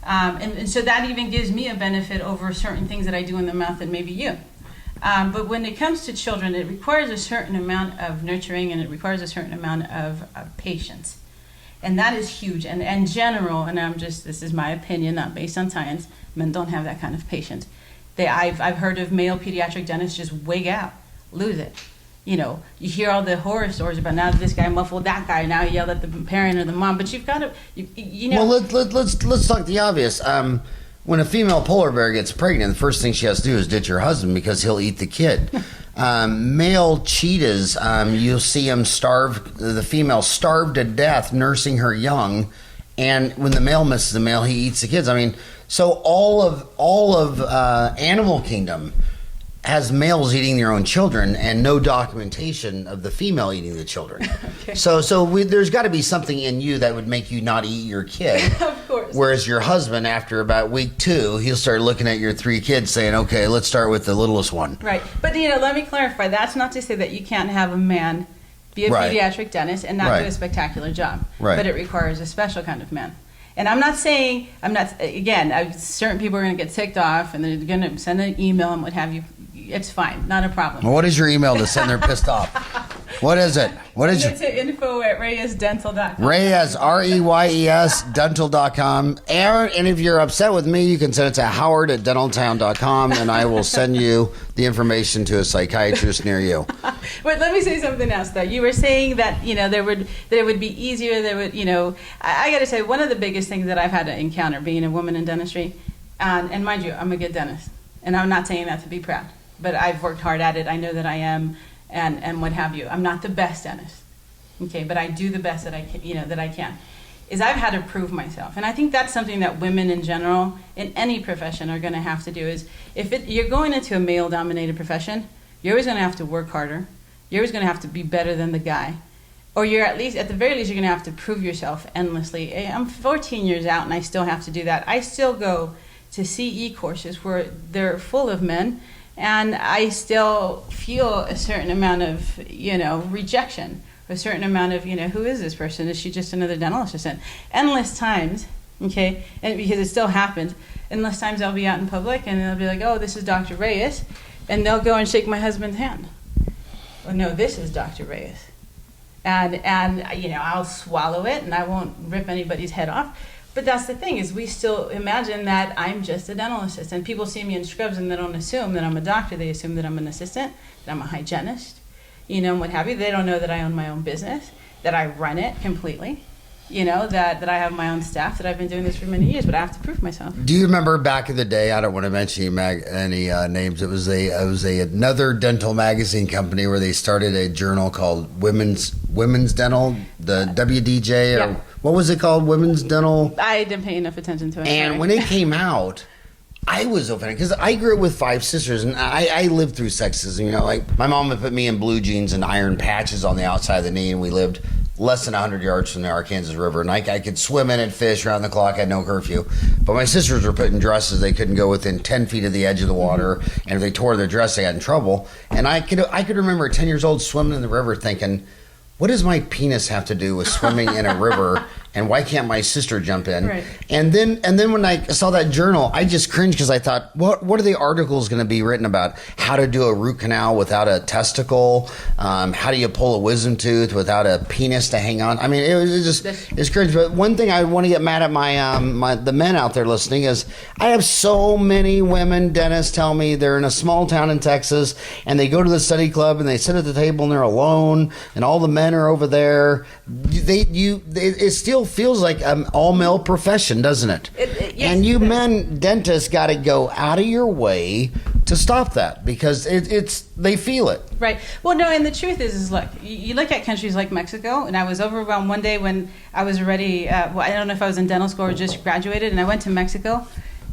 And so that even gives me a benefit over certain things that I do in the mouth than maybe you. But when it comes to children, it requires a certain amount of nurturing, and it requires a certain amount of patience. And that is huge. And in general, and this is my opinion, not based on science, men don't have that kind of patience. I've heard of male pediatric dentists just wig out, lose it. You hear all the horror stories about now this guy muffled that guy, now he yelled at the parent or the mom, but you've got to, Well, let's talk the obvious. When a female polar bear gets pregnant, the first thing she has to do is ditch her husband because he'll eat the kid. Male cheetahs, you'll see them the female starved to death nursing her young, and when the male misses the male, he eats the kids. So all of animal kingdom has males eating their own children and no documentation of the female eating the children. Okay. So there's got to be something in you that would make you not eat your kid. Of course. Whereas your husband, after about week 2, he'll start looking at your 3 kids saying, okay, let's start with the littlest one. Right. But, let me clarify. That's not to say that you can't have a man be a pediatric dentist and not do a spectacular job. Right. But it requires a special kind of man. And certain people are going to get ticked off and they're going to send an email and what have you. It's fine, not a problem. Well, what is your email to send them pissed off? What is it? It's info@reyesdental.com. Reyes, REYES, dental.com. And if you're upset with me, you can send it to howard@dentaltown.com, and I will send you the information to a psychiatrist near you. But let me say something else, though. You were saying that, it would be easier. I got to say, one of the biggest things that I've had to encounter being a woman in dentistry, and mind you, I'm a good dentist, and I'm not saying that to be proud. But I've worked hard at it. I know that I am, and what have you. I'm not the best dentist, okay, but I do the best that I can. Is I've had to prove myself, and I think that's something that women in general, in any profession, are going to have to do. Is you're going into a male-dominated profession, you're always going to have to work harder. You're always going to have to be better than the guy, or at the very least, you're going to have to prove yourself endlessly. I'm 14 years out, and I still have to do that. I still go to CE courses where they're full of men. And I still feel a certain amount of, rejection, a certain amount of, who is this person? Is she just another dental assistant? Endless times, okay, and because it still happens, endless times I'll be out in public and they'll be like, oh, this is Dr. Reyes, and they'll go and shake my husband's hand. Oh, no, this is Dr. Reyes. And I'll swallow it and I won't rip anybody's head off. But that's the thing, is we still imagine that I'm just a dental assistant. People see me in scrubs and they don't assume that I'm a doctor. They assume that I'm an assistant, that I'm a hygienist, what have you. They don't know that I own my own business, that I run it completely, that I have my own staff, that I've been doing this for many years, but I have to prove myself. Do you remember back in the day, I don't want to mention any names, it was another dental magazine company where they started a journal called Women's Dental, the WDJ, or what was it called? Women's Dental? I didn't pay enough attention to it. And when it came out, I was offended because I grew up with 5 sisters, and I lived through sexism. Like my mom would put me in blue jeans and iron patches on the outside of the knee, and we lived less than 100 yards from the Arkansas River, and I could swim in and fish around the clock. I had no curfew. But my sisters were put in dresses. They couldn't go within 10 feet of the edge of the water, and if they tore their dress, they got in trouble. And I could remember at 10 years old swimming in the river thinking, what does my penis have to do with swimming in a river, and why can't my sister jump in? Right. And then when I saw that journal, I just cringed because I thought, what are the articles going to be written about? How to do a root canal without a testicle? How do you pull a wisdom tooth without a penis to hang on? It's cringe. But one thing I want to get mad at the men out there listening is I have so many women dentists tell me they're in a small town in Texas and they go to the study club and they sit at the table and they're alone and all the men are over there. It still feels like an all-male profession, doesn't it? Yes. And you men dentists got to go out of your way to stop that, because it's they feel it. Right. Well, no, and the truth is look, you look at countries like Mexico, and I was overwhelmed one day when I was already, I don't know if I was in dental school or just graduated, and I went to Mexico,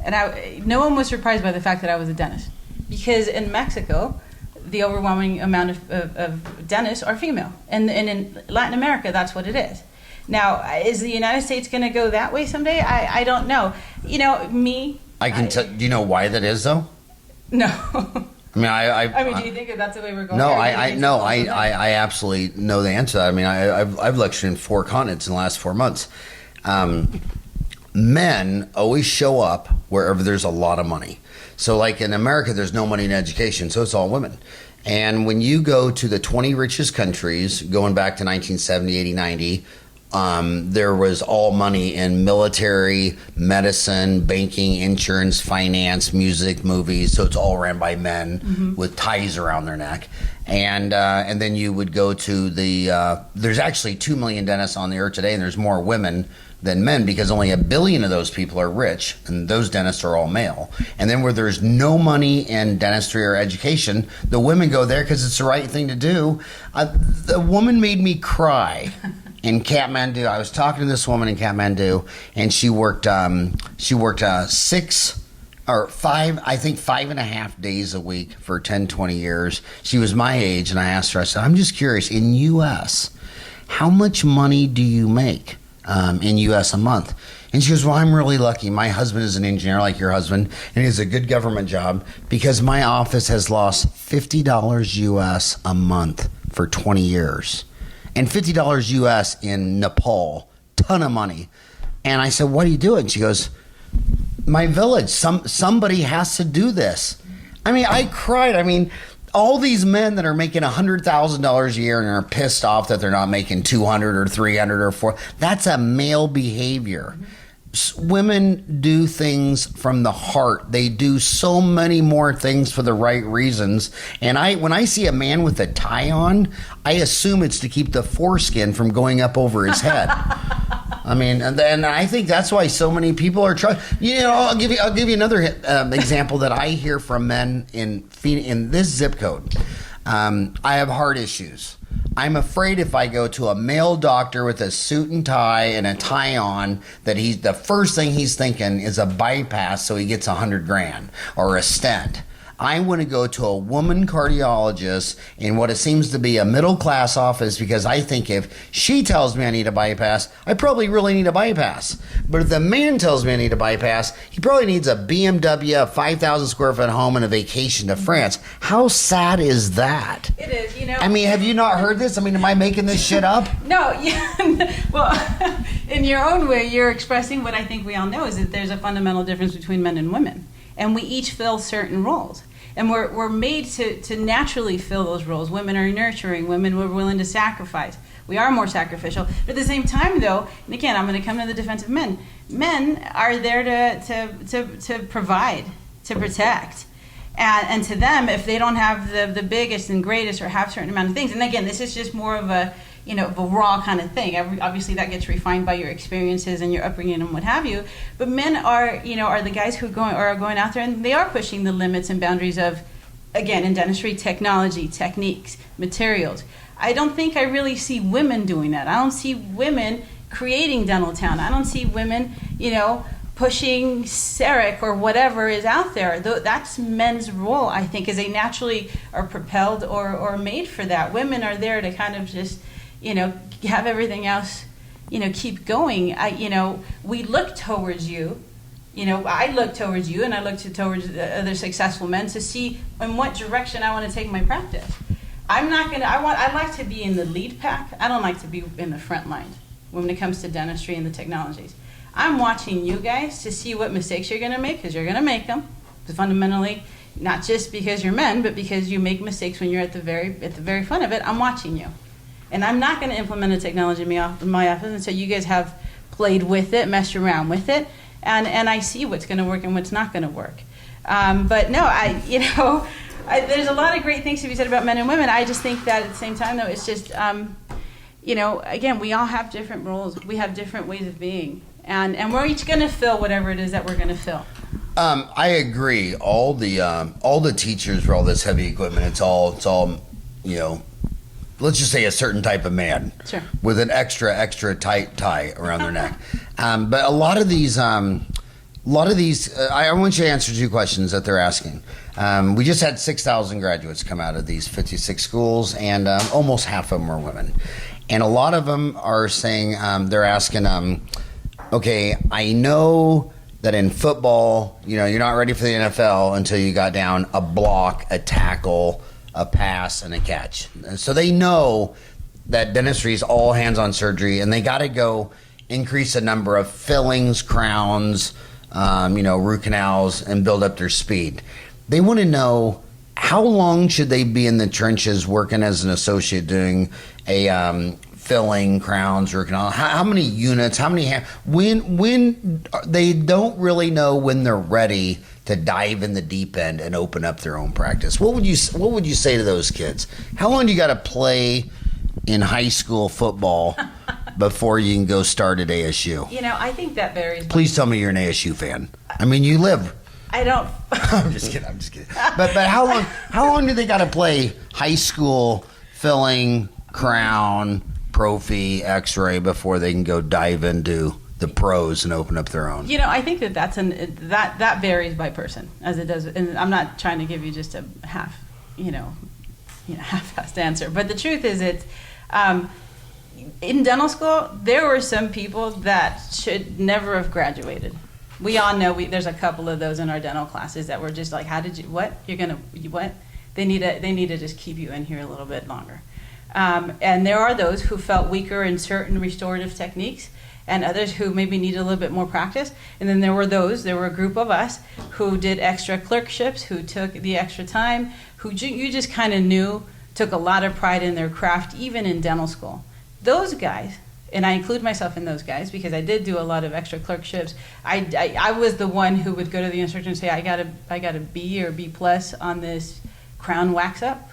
and no one was surprised by the fact that I was a dentist. Because in Mexico, the overwhelming amount of dentists are female. And in Latin America, that's what it is. Now, is the United States going to go that way someday? I don't know. You know, me... I can tell. Do you know why that is, though? No. I mean, I mean, do you think that that's the way we're going? No, I absolutely know the answer. I mean, I've lectured in 4 continents in the last 4 months. Men always show up wherever there's a lot of money. So, like in America, there's no money in education, so it's all women. And when you go to the 20 richest countries, going back to 1970, 80, 90, there was all money in military, medicine, banking, insurance, finance, music, movies. So it's all ran by men with ties around their neck. And then you would go to there's actually 2 million dentists on the earth today, and there's more women than men, because only 1 billion of those people are rich, and those dentists are all male. And then where there's no money in dentistry or education, the women go there because it's the right thing to do. The woman made me cry in Kathmandu. I was talking to this woman in Kathmandu, and she worked 6 or 5, I think 5.5 days a week for 10, 20 years. She was my age, and I asked her, I said, I'm just curious, in U.S., how much money do you make in U.S. a month? And she goes, well, I'm really lucky. My husband is an engineer like your husband, and he has a good government job, because my office has lost $50 U.S. a month for 20 years. And $50 U.S. in Nepal, ton of money. And I said, what do you do? And she goes, my village, somebody has to do this. I mean, I cried. I mean, all these men that are making $100,000 a year and are pissed off that they're not making 200 or 300 or 400, that's a male behavior. Women do things from the heart. They do so many more things for the right reasons. And when I see a man with a tie on, I assume it's to keep the foreskin from going up over his head. I mean, and I think that's why so many people are trying. You know, I'll give you another example that I hear from men in this zip code. I have heart issues. I'm afraid if I go to a male doctor with a suit and tie and a tie on, that the first thing he's thinking is a bypass, so he gets $100,000 or a stent. I want to go to a woman cardiologist in what it seems to be a middle-class office, because I think if she tells me I need a bypass, I probably really need a bypass. But if the man tells me I need a bypass, he probably needs a BMW, a 5,000 square foot home, and a vacation to France. How sad is that? It is, you know. I mean, have you not heard this? I mean, am I making this shit up? No, yeah. Well, in your own way, you're expressing what I think we all know, is that there's a fundamental difference between men and women. And we each fill certain roles. And we're made to naturally fill those roles. Women are nurturing. Women were willing to sacrifice. We are more sacrificial. But at the same time, though, and again, I'm going to come to the defense of men. Men are there to provide, to protect. And to them, if they don't have the biggest and greatest, or have a certain amount of things, and again, this is just more of a raw kind of thing. Obviously, that gets refined by your experiences and your upbringing and what have you. But men are the guys who are going out there, and they are pushing the limits and boundaries of, again, in dentistry, technology, techniques, materials. I don't think I really see women doing that. I don't see women creating Dental Town. I don't see women, pushing CEREC or whatever is out there. That's men's role, I think, is they naturally are propelled or made for that. Women are there to kind of just have everything else, keep going. We look towards you. I look towards you, and I look towards the other successful men to see in what direction I want to take my practice. I like to be in the lead pack. I don't like to be in the front line when it comes to dentistry and the technologies. I'm watching you guys to see what mistakes you're going to make, because you're going to make them. Fundamentally, not just because you're men, but because you make mistakes when you're at the very front of it. I'm watching you. And I'm not going to implement a technology in my office until you guys have played with it, messed around with it, and I see what's going to work and what's not going to work. But no, there's a lot of great things to be said about men and women. I just think that at the same time, though, it's just, again, we all have different roles. We have different ways of being. And we're each going to fill whatever it is that we're going to fill. I agree. All the teachers for all this heavy equipment, it's all, you know, let's just say a certain type of man, Sure. with an extra tight tie around their neck. But a lot of these, I want you to answer two questions that they're asking. We just had 6,000 graduates come out of these 56 schools, and almost half of them are women. And a lot of them are saying, they're asking, okay, I know that in football, you know, you're not ready for the NFL until you got down a block, a tackle, a pass, and a catch. And so they know that dentistry is all hands on surgery, and they got to go increase the number of fillings, crowns, root canals, and build up their speed. They want to know, how long should they be in the trenches working as an associate doing a filling, crowns, root canal? How many units? How many? When they don't really know when they're ready to dive in the deep end and open up their own practice. What would you say to those kids? How long do you got to play in high school football before you can go start at ASU? You know, I think that varies. Please tell me you're an ASU fan. I mean, you live. I don't. I'm just kidding. But how long do they got to play high school filling, crown, prophy, x-ray before they can go dive into the pros and open up their own? You know, I think that varies by person, as it does. And I'm not trying to give you just a half-assed answer. But the truth is, it's in dental school, there were some people that should never have graduated. We all know there's a couple of those in our dental classes that were just like, how did you, what? What? They need to just keep you in here a little bit longer. And there are those who felt weaker in certain restorative techniques, and others who maybe needed a little bit more practice. And then there were a group of us who did extra clerkships, who took the extra time, who you just kind of knew took a lot of pride in their craft, even in dental school. Those guys, and I include myself in those guys because I did do a lot of extra clerkships. I was the one who would go to the instructor and say, I got a B or B plus on this crown wax up.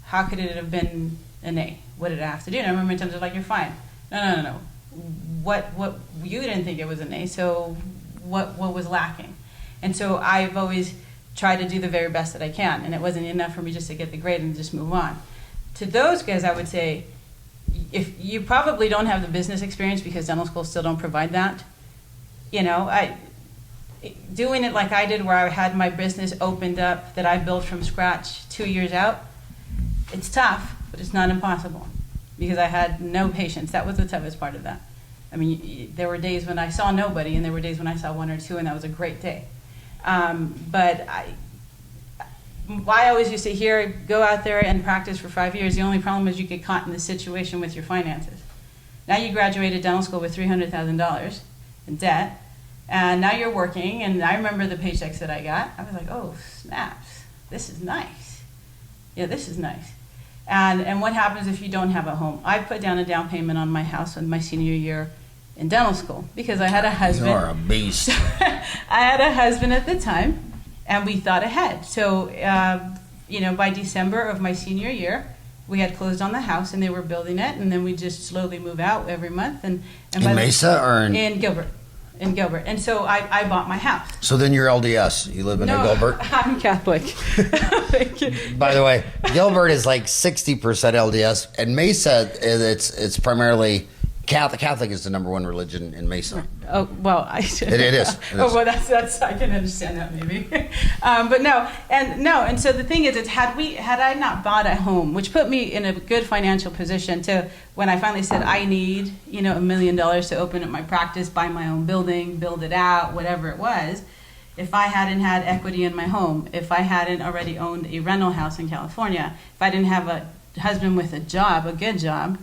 How could it have been an A? What did it have to do? And I remember times they're like, you're fine. No. What you didn't think it was an A, so what was lacking? And so I've always tried to do the very best that I can, and it wasn't enough for me just to get the grade and just move on. To those guys, I would say, if you probably don't have the business experience because dental schools still don't provide that, doing it like I did, where I had my business opened up that I built from scratch 2 years out, it's tough, but it's not impossible because I had no patience. That was the toughest part of that. I mean, there were days when I saw nobody, and there were days when I saw one or two, and that was a great day. But I always used to hear, go out there and practice for 5 years. The only problem is you get caught in this situation with your finances. Now you graduated dental school with $300,000 in debt, and now you're working, and I remember the paychecks that I got. I was like, oh, snaps, this is nice. Yeah, this is nice. And what happens if you don't have a home? I put down a down payment on my house in my senior year in dental school because I had a husband. You are a beast. I had a husband at the time, and we thought ahead. So, by December of my senior year, we had closed on the house, and they were building it, and then we just slowly move out every month. And in Mesa or in Gilbert? In Gilbert. And so I bought my house. So then you're LDS. You live in a Gilbert? I'm Catholic. By the way, Gilbert is like 60% LDS, and Mesa, it's primarily Catholic. Catholic is the number one religion in Mesa. Oh, well, it is. Oh, well, that's I can understand that maybe. But and so the thing is, had I not bought a home, which put me in a good financial position to when I finally said I need $1 million to open up my practice, buy my own building, build it out, whatever it was. If I hadn't had equity in my home, if I hadn't already owned a rental house in California, if I didn't have a husband with a job, a good job,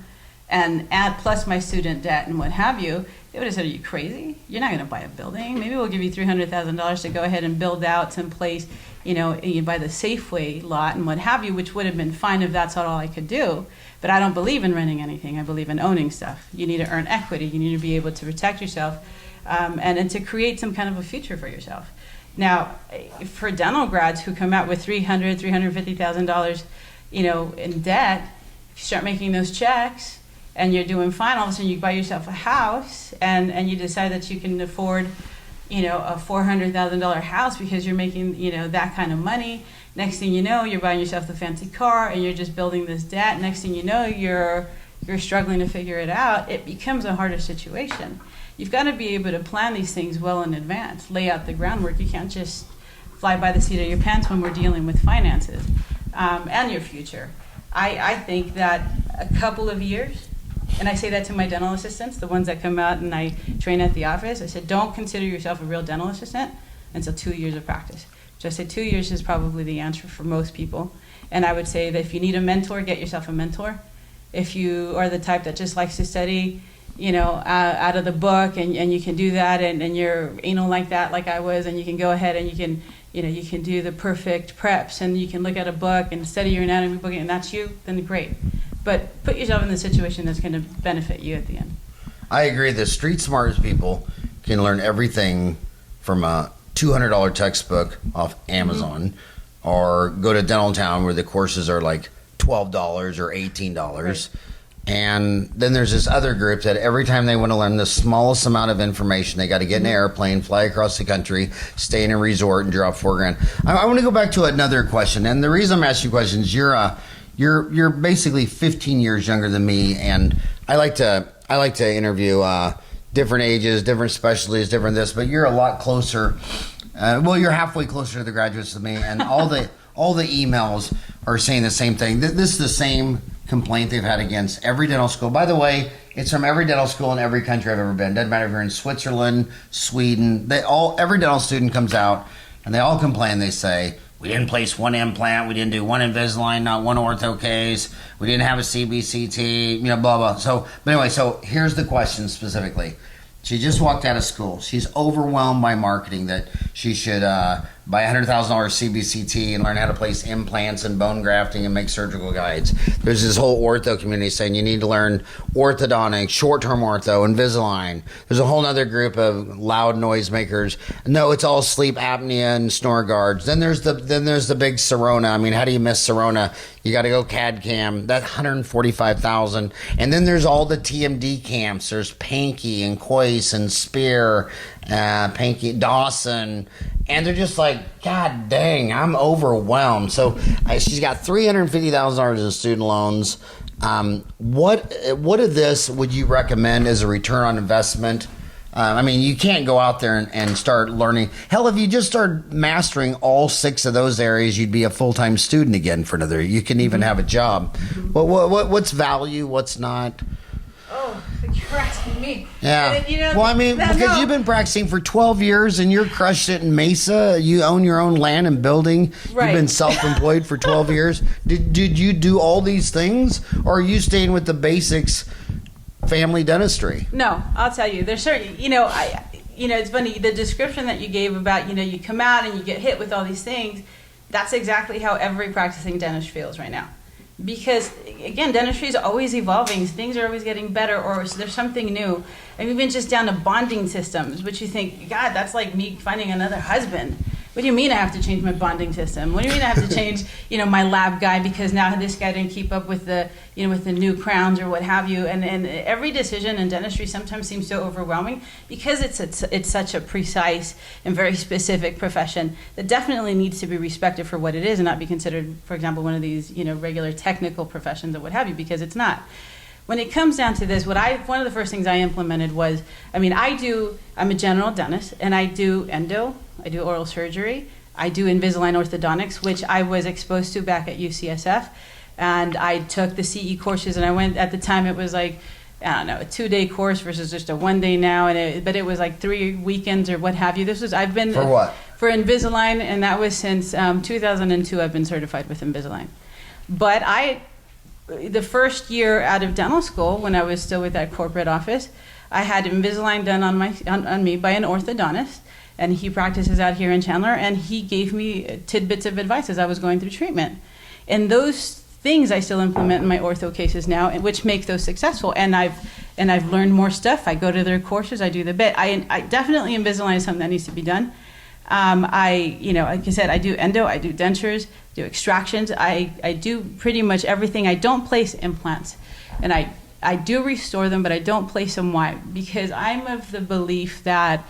and add plus my student debt and what have you, they would have said, are you crazy? You're not going to buy a building. Maybe we'll give you $300,000 to go ahead and build out someplace, by the Safeway lot and what have you, which would have been fine if that's all I could do. But I don't believe in renting anything. I believe in owning stuff. You need to earn equity. You need to be able to protect yourself and to create some kind of a future for yourself. Now, for dental grads who come out with $300,000, $350,000, in debt, if you start making those checks, and you're doing fine, all of a sudden you buy yourself a house and you decide that you can afford a $400,000 house because you're making, that kind of money. Next thing you know, you're buying yourself the fancy car and you're just building this debt. Next thing you know, you're struggling to figure it out. It becomes a harder situation. You've got to be able to plan these things well in advance, lay out the groundwork. You can't just fly by the seat of your pants when we're dealing with finances and your future. I think that a couple of years, and I say that to my dental assistants, the ones that come out and I train at the office, I said, don't consider yourself a real dental assistant until 2 years of practice. So I said 2 years is probably the answer for most people. And I would say that if you need a mentor, get yourself a mentor. If you are the type that just likes to study, out of the book, and you can do that, and you're anal like that, like I was, and you can go ahead and you can do the perfect preps, and you can look at a book and study your anatomy book, and that's you, then great. But put yourself in the situation that's going to benefit you at the end. I agree. The street smartest people can learn everything from a $200 textbook off Amazon, or go to Dental Town where the courses are like $12 or $18. Right. And then there's this other group that every time they want to learn the smallest amount of information, they got to get in an airplane, fly across the country, stay in a resort, and drop $4,000. I want to go back to another question, and the reason I'm asking you questions, you're basically 15 years younger than me, and I like to interview different ages, different specialties, different this, but you're a lot closer. You're halfway closer to the graduates than me, and all the emails are saying the same thing. This is the same complaint they've had against every dental school. By the way, it's from every dental school in every country I've ever been. Doesn't matter if you're in Switzerland, Sweden. Every dental student comes out and they all complain. They say, we didn't place one implant, we didn't do one Invisalign, not one ortho case, we didn't have a CBCT, blah blah. So here's the question specifically. She just walked out of school. She's overwhelmed by marketing that she should buy a $100,000 CBCT and learn how to place implants and bone grafting and make surgical guides. There's this whole ortho community saying you need to learn orthodontics, short-term ortho, Invisalign. There's a whole other group of loud noisemakers. No, it's all sleep apnea and snore guards. Then there's the big Sirona. I mean, how do you miss Sirona? You got to go CAD cam. That's $145,000. And then there's all the TMD camps. There's Pankey and Coyce and Spear, Pankey, Dawson. And they're just like, God dang, I'm overwhelmed. So she's got $350,000 in student loans. What of this would you recommend as a return on investment? You can't go out there and start learning. Hell, if you just start mastering all 6 of those areas, you'd be a full-time student again for another year. You can even have a job. What's value? What's not? Oh, you're asking me. Yeah. Because you've been practicing for 12 years and you're crushed it in Mesa. You own your own land and building. Right. You've been self-employed for 12 years. Did you do all these things, or are you staying with the basics, family dentistry? No, I'll tell you. There's certain, it's funny, the description that you gave about, you come out and you get hit with all these things, that's exactly how every practicing dentist feels right now. Because, again, dentistry is always evolving. Things are always getting better, or there's something new. And even just down to bonding systems, which you think, God, that's like me finding another husband. What do you mean I have to change my bonding system? What do you mean I have to change, my lab guy because now this guy didn't keep up with the, with the new crowns or what have you? And every decision in dentistry sometimes seems so overwhelming because it's such a precise and very specific profession that definitely needs to be respected for what it is and not be considered, for example, one of these, regular technical professions or what have you, because it's not. When it comes down to this, one of the first things I implemented was, I'm a general dentist, and I do endo, I do oral surgery, I do Invisalign orthodontics, which I was exposed to back at UCSF, and I took the CE courses, and I went, at the time it was like, a 2-day course versus just a 1-day now, but it was like 3 weekends or what have you. I've been for what? For Invisalign, and that was since 2002 I've been certified with Invisalign. But the first year out of dental school, when I was still with that corporate office, I had Invisalign done on me by an orthodontist, and he practices out here in Chandler, and he gave me tidbits of advice as I was going through treatment. And those things I still implement in my ortho cases now, which make those successful. And I've learned more stuff. I go to their courses, I do the bit. I definitely Invisalign is something that needs to be done. Like I said, I do endo, I do dentures, do extractions. I do pretty much everything. I don't place implants, and I do restore them, but I don't place them. Why? Because I'm of the belief that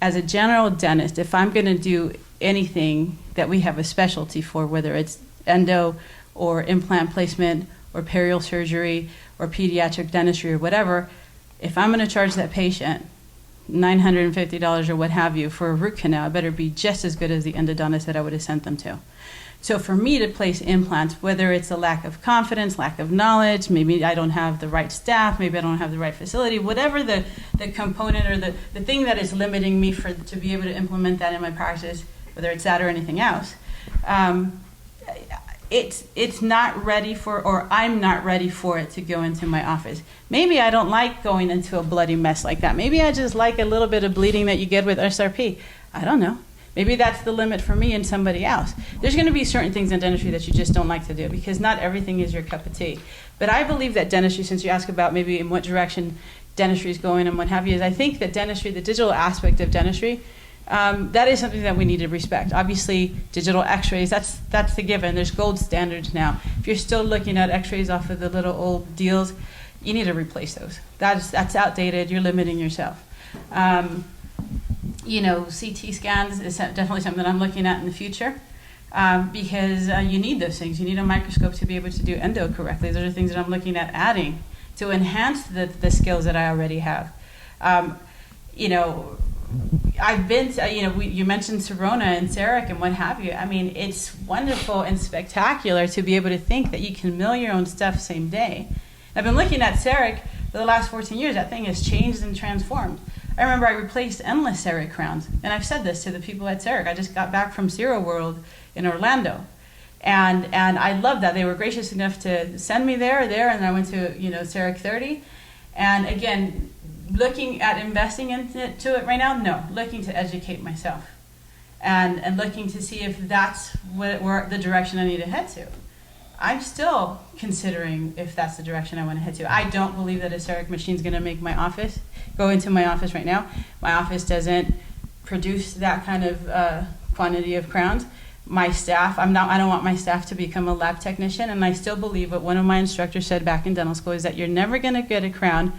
as a general dentist, if I'm going to do anything that we have a specialty for, whether it's endo or implant placement or perial surgery or pediatric dentistry or whatever, if I'm going to charge that patient $950 or what have you for a root canal, it better be just as good as the endodontist that I would have sent them to. So for me to place implants, whether it's a lack of confidence, lack of knowledge, maybe I don't have the right staff, maybe I don't have the right facility, whatever the component or the thing that is limiting me to be able to implement that in my practice, whether it's that or anything else, it's not ready for, or I'm not ready for it to go into my office. Maybe I don't like going into a bloody mess like that. Maybe I just like a little bit of bleeding that you get with SRP. I don't know. Maybe that's the limit for me and somebody else. There's going to be certain things in dentistry that you just don't like to do because not everything is your cup of tea. But I believe that dentistry, since you ask about maybe in what direction dentistry is going and what have you, is I think that dentistry, the digital aspect of dentistry, that is something that we need to respect. Obviously, digital x-rays, that's the given. There's gold standards now. If you're still looking at x-rays off of the little old deals, you need to replace those. That's outdated. You're limiting yourself. CT scans is definitely something that I'm looking at in the future because you need those things. You need a microscope to be able to do endo correctly. Those are things that I'm looking at adding to enhance the skills that I already have. I've been to, you mentioned Sirona and CEREC and what have you. I mean, it's wonderful and spectacular to be able to think that you can mill your own stuff same day. I've been looking at CEREC for the last 14 years. That thing has changed and transformed. I remember I replaced endless CEREC crowns, and I've said this to the people at CEREC. I just got back from Zero World in Orlando, and I love that. They were gracious enough to send me there, and I went to CEREC 30, and again, looking at investing into it right now, no, looking to educate myself, and looking to see if that's where the direction I need to head to. I'm still considering if that's the direction I want to head to. I don't believe that a CEREC machine is going to make go into my office right now. My office doesn't produce that kind of quantity of crowns. My staff, I don't want my staff to become a lab technician, and I still believe what one of my instructors said back in dental school is that you're never going to get a crown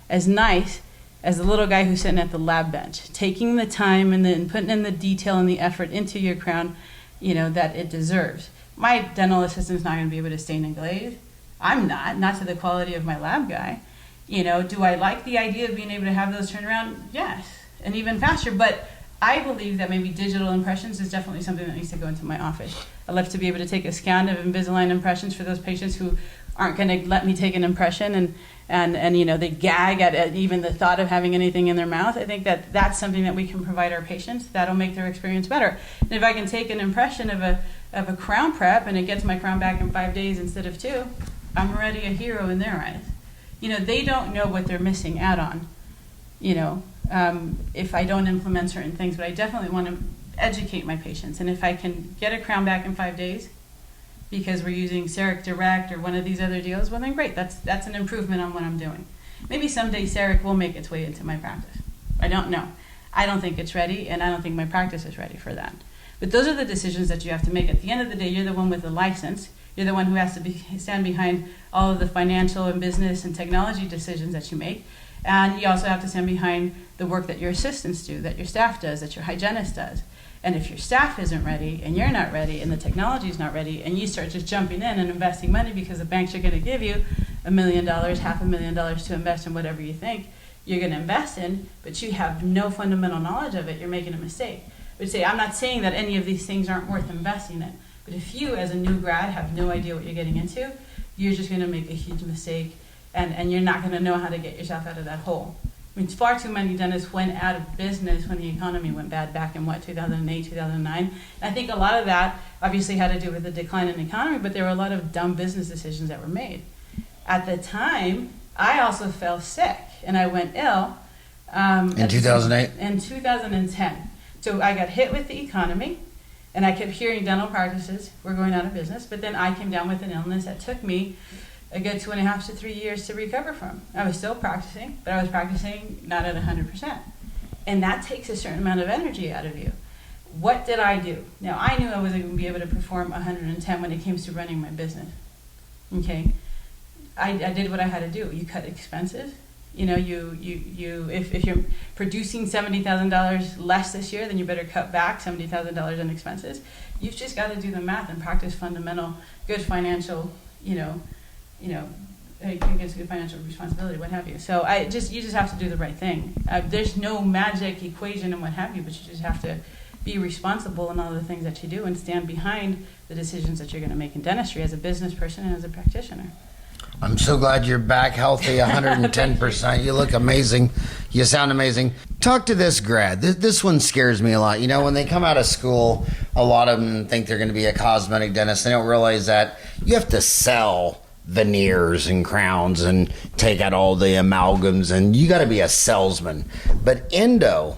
as nice as the little guy who's sitting at the lab bench, taking the time and putting in the detail and the effort into your crown, that it deserves. My dental assistant's not going to be able to stain and glaze. I'm not to the quality of my lab guy. Do I like the idea of being able to have those turn around? Yes, and even faster. But I believe that maybe digital impressions is definitely something that needs to go into my office. I'd love to be able to take a scan of Invisalign impressions for those patients who aren't going to let me take an impression and they gag at even the thought of having anything in their mouth. I think that that's something that we can provide our patients that'll make their experience better. And if I can take an impression of a crown prep and it gets my crown back in 5 days instead of 2, I'm already a hero in their eyes. They don't know what they're missing out on, if I don't implement certain things, but I definitely want to educate my patients. And if I can get a crown back in 5 days because we're using CEREC Direct or one of these other deals, well then great, that's an improvement on what I'm doing. Maybe someday CEREC will make its way into my practice. I don't know. I don't think it's ready, and I don't think my practice is ready for that. But those are the decisions that you have to make. At the end of the day, you're the one with the license. You're the one who has to stand behind all of the financial and business and technology decisions that you make. And you also have to stand behind the work that your assistants do, that your staff does, that your hygienist does. And if your staff isn't ready, and you're not ready, and the technology is not ready, and you start just jumping in and investing money because the banks are going to give you $1 million, $500,000 to invest in whatever you think you're going to invest in, but you have no fundamental knowledge of it, you're making a mistake. But I'm not saying that any of these things aren't worth investing in. But if you, as a new grad, have no idea what you're getting into, you're just going to make a huge mistake, and you're not going to know how to get yourself out of that hole. I mean, far too many dentists went out of business when the economy went bad back in, 2008, 2009. And I think a lot of that obviously had to do with the decline in the economy, but there were a lot of dumb business decisions that were made. At the time, I also fell sick, and I went ill. In 2008? In 2010. So I got hit with the economy, and I kept hearing dental practices were going out of business, but then I came down with an illness that took me a good 2.5 to 3 years to recover from. I was still practicing, but I was practicing not at 100%. And that takes a certain amount of energy out of you. What did I do? Now, I knew I wasn't going to be able to perform 110 when it came to running my business. Okay? I did what I had to do. You cut expenses, You know, if you're producing $70,000 less this year, then you better cut back $70,000 in expenses. You've just got to do the math and practice fundamental, good financial, I guess good financial responsibility, what have you. So you just have to do the right thing. There's no magic equation and what have you, but you just have to be responsible in all the things that you do and stand behind the decisions that you're going to make in dentistry as a business person and as a practitioner. I'm so glad you're back healthy, 110%. You look amazing. You sound amazing. Talk to this grad. This one scares me a lot. You know, when they come out of school, a lot of them think they're going to be a cosmetic dentist. They don't realize that you have to sell veneers and crowns and take out all the amalgams, and you got to be a salesman. But endo,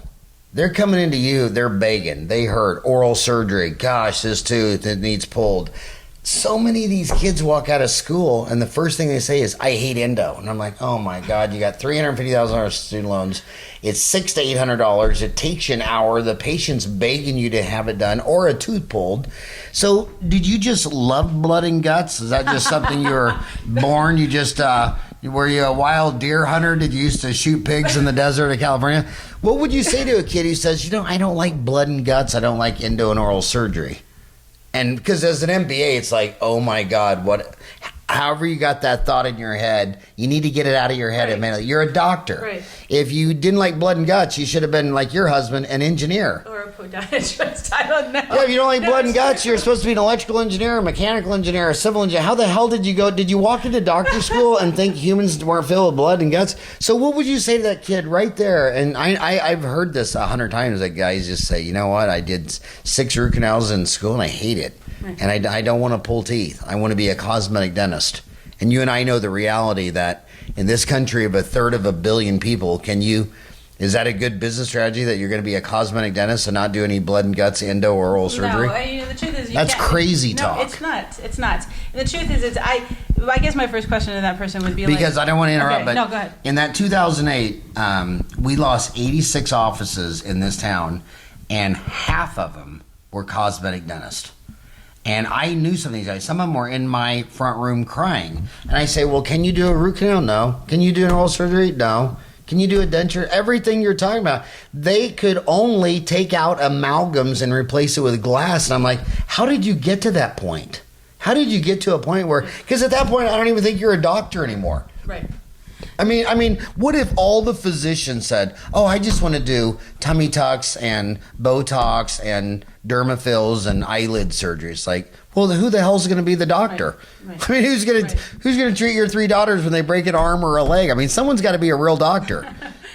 they're coming into you, they're begging. They hurt. Oral surgery. Gosh, this tooth, it needs pulled. So many of these kids walk out of school and the first thing they say is, I hate endo. And I'm like, oh my God, you got $350,000 student loans. It's $600 to $800. It takes you an hour. The patient's begging you to have it done or a tooth pulled. So did you just love blood and guts? Is that just something you were born? You just, were you a wild deer hunter? Did you used to shoot pigs in the desert of California? What would you say to a kid who says, I don't like blood and guts. I don't like endo and oral surgery? And because as an MBA, it's like, oh my God, however you got that thought in your head, you need to get it out of your head. Right. Immediately. You're a doctor. Right. If you didn't like blood and guts, you should have been like your husband, an engineer. Or a podiatrist, I don't know. Yeah, if you don't like blood and guts, you're supposed to be an electrical engineer, a mechanical engineer, a civil engineer. How the hell did you go? Did you walk into doctor school and think humans weren't filled with blood and guts? So what would you say to that kid right there? And I've heard this 100 times that guys just say, you know what, I did 6 root canals in school and I hate it. Right. And I don't want to pull teeth. I want to be a cosmetic dentist. And you and I know the reality that in this country of 1/3 of a billion people, is that a good business strategy that you're going to be a cosmetic dentist and not do any blood and guts, endo, or oral surgery? No, the truth is that's crazy talk. No, it's not. It's not. And the truth is, I guess my first question to that person would be because I don't want to interrupt, but no, go ahead. In that 2008, we lost 86 offices in this town, and half of them were cosmetic dentists. And I knew some of these guys. Some of them were in my front room crying. And I say, well, can you do a root canal? No. Can you do an oral surgery? No. Can you do a denture? Everything you're talking about. They could only take out amalgams and replace it with glass. And I'm like, how did you get to that point? How did you get to a point where, because at that point, I don't even think you're a doctor anymore. Right. I mean, what if all the physicians said, oh, I just want to do tummy tucks and Botox and dermafills and eyelid surgeries? Like, well, who the hell's going to be the doctor? Right. I mean, who's going to treat your 3 daughters when they break an arm or a leg? I mean, someone's got to be a real doctor.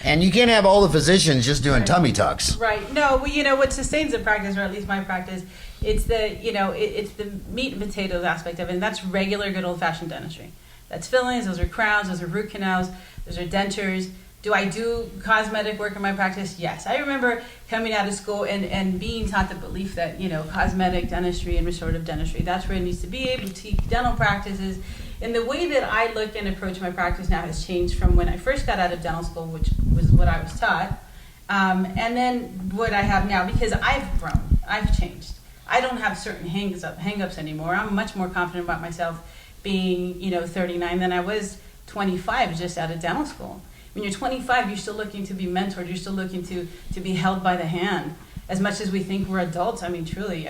And you can't have all the physicians just doing tummy tucks. Right. No, well, what sustains the practice, or at least my practice, it's the, it's the meat and potatoes aspect of it, and that's regular good old-fashioned dentistry. That's fillings, those are crowns, those are root canals, those are dentures. Do I do cosmetic work in my practice? Yes. I remember coming out of school and being taught the belief that, cosmetic dentistry and restorative dentistry, that's where it needs to be, boutique dental practices. And the way that I look and approach my practice now has changed from when I first got out of dental school, which was what I was taught, and then what I have now, because I've grown, I've changed. I don't have certain hang-ups anymore. I'm much more confident about myself being, 39 than I was 25 just out of dental school. When you're 25, you're still looking to be mentored. You're still looking to be held by the hand. As much as we think we're adults, truly,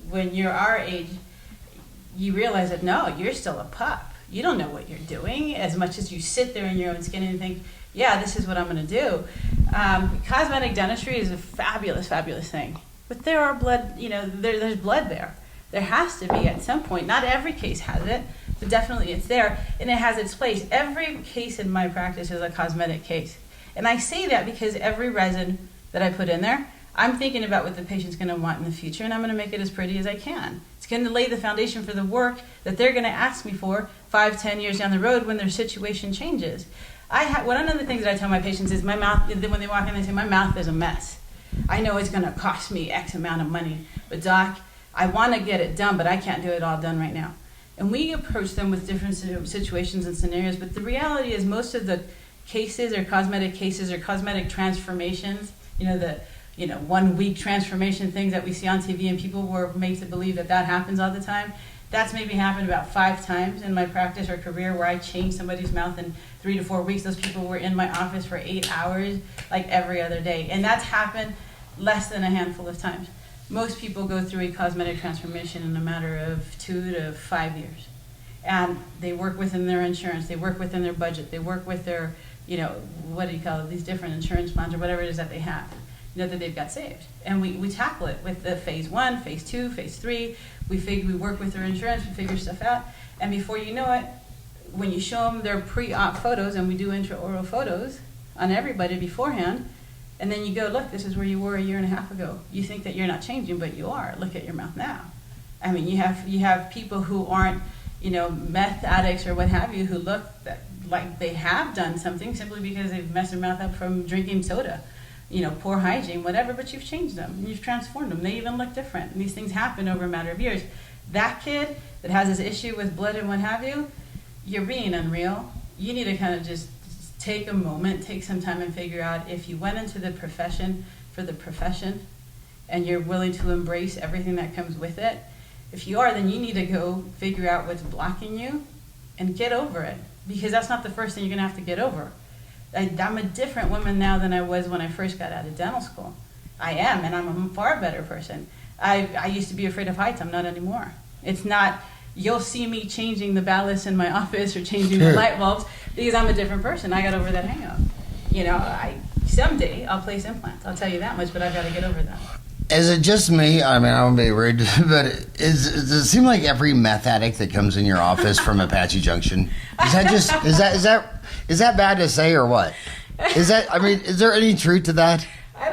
when you're our age, you realize that, no, you're still a pup. You don't know what you're doing as much as you sit there in your own skin and think, yeah, this is what I'm going to do. Cosmetic dentistry is a fabulous, fabulous thing. But there are blood, there's blood there. There has to be at some point. Not every case has it, but definitely it's there, and it has its place. Every case in my practice is a cosmetic case. And I say that because every resin that I put in there, I'm thinking about what the patient's going to want in the future, and I'm going to make it as pretty as I can. It's going to lay the foundation for the work that they're going to ask me for 5-10 years down the road when their situation changes. One of the things that I tell my patients is my mouth, when they walk in, they say, my mouth is a mess. I know it's going to cost me X amount of money, but doc, I want to get it done, but I can't do it all done right now. And we approach them with different situations and scenarios, but the reality is most of the cases or cosmetic transformations, the 1 week transformation things that we see on TV and people were made to believe that happens all the time, That's maybe happened about 5 times in my practice or career where I changed somebody's mouth in 3 to 4 weeks. Those people were in my office for 8 hours, like every other day. And that's happened less than a handful of times. Most people go through a cosmetic transformation in a matter of 2 to 5 years. And they work within their insurance, they work within their budget, they work with their, what do you call it, these different insurance plans or whatever it is that they have, that they've got saved. And we tackle it with the phase 1, phase 2, phase 3. We work with their insurance, we figure stuff out. And before you know it, when you show them their pre-op photos, and we do intraoral photos on everybody beforehand, and then you go, look, this is where you were a year and a half ago. You think that you're not changing, but you are. Look at your mouth now. I mean, you have people who aren't, meth addicts or what have you, who look like they have done something simply because they've messed their mouth up from drinking soda, poor hygiene, whatever, but you've changed them, and you've transformed them. They even look different, and these things happen over a matter of years. That kid that has this issue with blood and what have you, you're being unreal. You need to kind of just take a moment, take some time and figure out if you went into the profession for the profession and you're willing to embrace everything that comes with it. If you are, then you need to go figure out what's blocking you and get over it, because that's not the first thing you're gonna have to get over. I'm a different woman now than I was when I first got out of dental school. I am, and I'm a far better person. I used to be afraid of heights. I'm not anymore. It's not, you'll see me changing the ballast in my office or changing the light bulbs because I'm a different person. I got over that hang-up. Someday I'll place implants. I'll tell you that much, but I've got to get over that. Is it just me? I mean, I don't be rude, but does it seem like every meth addict that comes in your office from Apache Junction? Is that bad to say or what? Is there any truth to that? I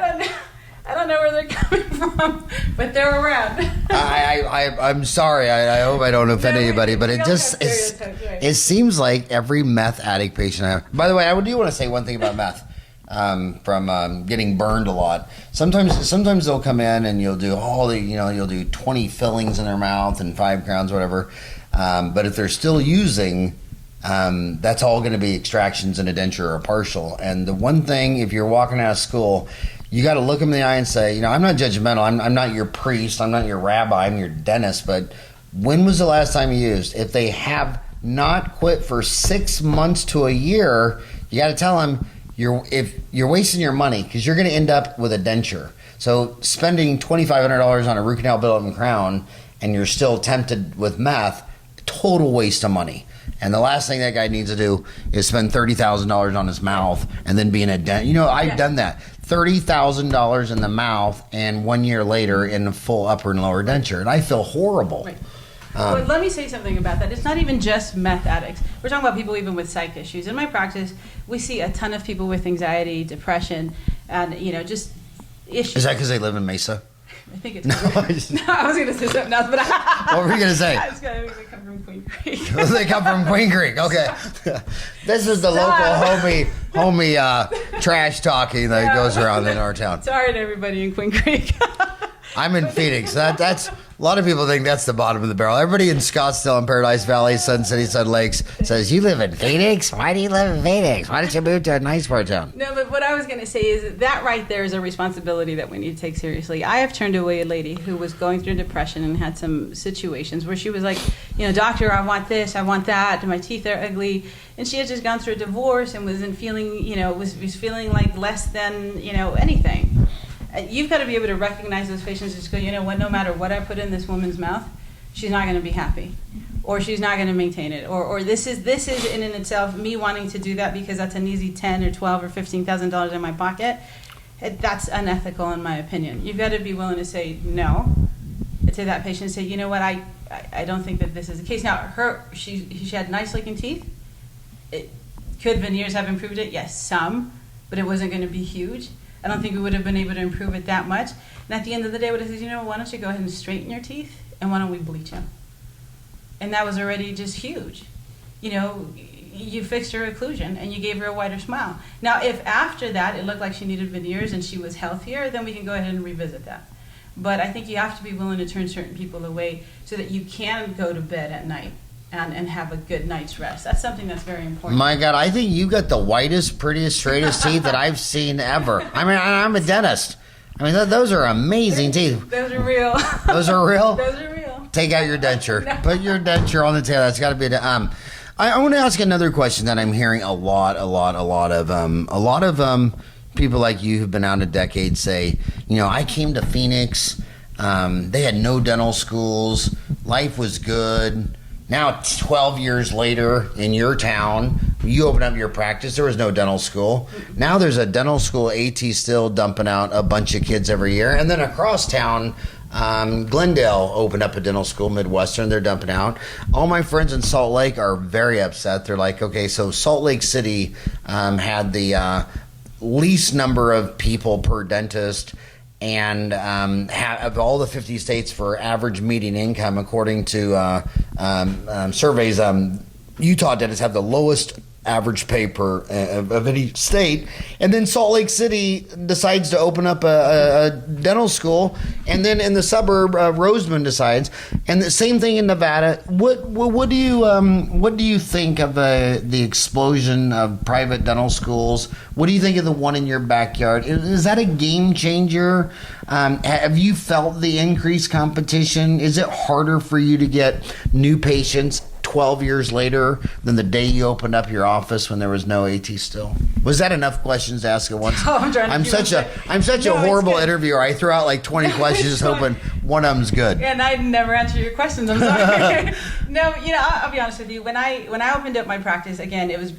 don't know where they're coming from, but they're around. I'm sorry. I hope I don't offend anybody, but it seems like every meth addict patient I have. By the way, I do want to say one thing about meth. From getting burned a lot. Sometimes they'll come in and you'll do you'll do 20 fillings in their mouth and 5 crowns, whatever. But if they're still using, that's all going to be extractions and a denture or a partial. And the one thing, if you're walking out of school, you got to look them in the eye and say, I'm not judgmental. I'm not your priest. I'm not your rabbi. I'm your dentist. But when was the last time you used? If they have not quit for 6 months to a year, you got to tell them, if you're wasting your money, because you're going to end up with a denture. So spending $2,500 on a root canal, build-up and crown, and you're still tempted with meth, total waste of money. And the last thing that guy needs to do is spend $30,000 on his mouth and then be in a dent. I've done that. $30,000 in the mouth, and 1 year later in a full upper and lower denture, and I feel horrible. Right. Well, let me say something about that. It's not even just meth addicts. We're talking about people even with psych issues. In my practice, we see a ton of people with anxiety, depression, and just issues. Is that because they live in Mesa? I think it's. No, I was going to say something else, but what were you going to say? They come from Queen Creek. They come from Queen Creek. Okay, this is the local homie trash talking that goes around in our town. Sorry to everybody in Queen Creek. I'm in Phoenix. That's a lot of people think that's the bottom of the barrel. Everybody in Scottsdale and Paradise Valley, Sun City, Sun Lakes says, "You live in Phoenix? Why do you live in Phoenix? Why don't you move to a nice part of town?" No, but what I was going to say is that right there is a responsibility that we need to take seriously. I have turned away a lady who was going through depression and had some situations where she was like, doctor, I want this, I want that, my teeth are ugly. And she had just gone through a divorce and wasn't feeling, was feeling like less than, anything. You've got to be able to recognize those patients and just go, what, no matter what I put in this woman's mouth, she's not going to be happy, or she's not going to maintain it, or this is in itself me wanting to do that because that's an easy $10,000 or $12,000 or $15,000 in my pocket. That's unethical in my opinion. You've got to be willing to say no to that patient and say, you know what, I don't think that this is the case. Now, she had nice looking teeth. Could veneers have improved it? Yes, some, but it wasn't going to be huge. I don't think we would have been able to improve it that much. And at the end of the day, what I said, why don't you go ahead and straighten your teeth, and why don't we bleach them? And that was already just huge. You fixed her occlusion, and you gave her a wider smile. Now, if after that it looked like she needed veneers and she was healthier, then we can go ahead and revisit that. But I think you have to be willing to turn certain people away so that you can go to bed at night and have a good night's rest. That's something that's very important. My God, I think you got the whitest, prettiest, straightest teeth that I've seen ever. I mean, I'm a dentist. I mean, those are amazing teeth. Those are real. Those are real? Those are real. Take out your denture. No. Put your denture on the table. That's got to be the. I want to ask another question that I'm hearing a lot of people like you who've been out a decade say, I came to Phoenix. They had no dental schools. Life was good. Now, 12 years later, in your town, you open up your practice. There was no dental school. Now there's a dental school, AT still dumping out a bunch of kids every year. And then across town, Glendale opened up a dental school, Midwestern. They're dumping out. All my friends in Salt Lake are very upset. They're like, okay, so Salt Lake City had the least number of people per dentist, and of all the 50 states for average median income, according to surveys, Utah dentists have the lowest average pay per of any state. And then Salt Lake City decides to open up a dental school, and then in the suburb, Roseman decides, and the same thing in Nevada. What do you think of the explosion of private dental schools? What do you think of the one in your backyard? Is that a game changer? Have you felt the increased competition? Is it harder for you to get new patients 12 years later than the day you opened up your office when there was no AT still? Was that enough questions to ask at once? Oh, I'm such a horrible interviewer. I throw out like 20 questions hoping one of them's good. And I never answer your questions. I'm sorry. No, I'll be honest with you. When I opened up my practice, again, it was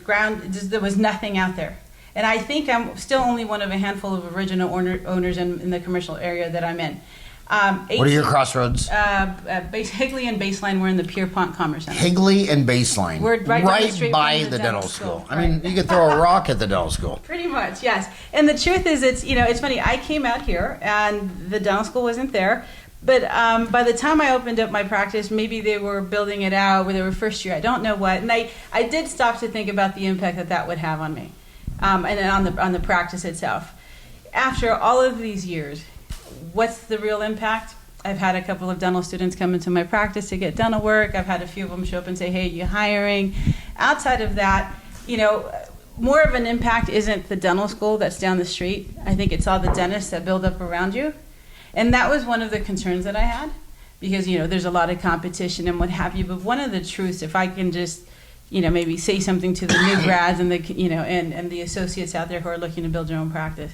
there was nothing out there. And I think I'm still only one of a handful of original owners in the commercial area that I'm in. What are your crossroads? Higley and Baseline. We're in the Pierpont Commerce Center. Higley and Baseline. We're right by the dental school. I mean, you could throw a rock at the dental school. Pretty much, yes. And the truth is, it's funny. I came out here, and the dental school wasn't there. But by the time I opened up my practice, maybe they were building it out, where they were first year. I don't know what. And I did stop to think about the impact that would have on me, and on the practice itself. After all of these years, what's the real impact? I've had a couple of dental students come into my practice to get dental work. I've had a few of them show up and say, hey, you hiring? Outside of that, more of an impact isn't the dental school that's down the street. I think it's all the dentists that build up around you. And that was one of the concerns that I had, because, there's a lot of competition and what have you. But one of the truths, if I can just, maybe say something to the new grads and and the associates out there who are looking to build their own practice,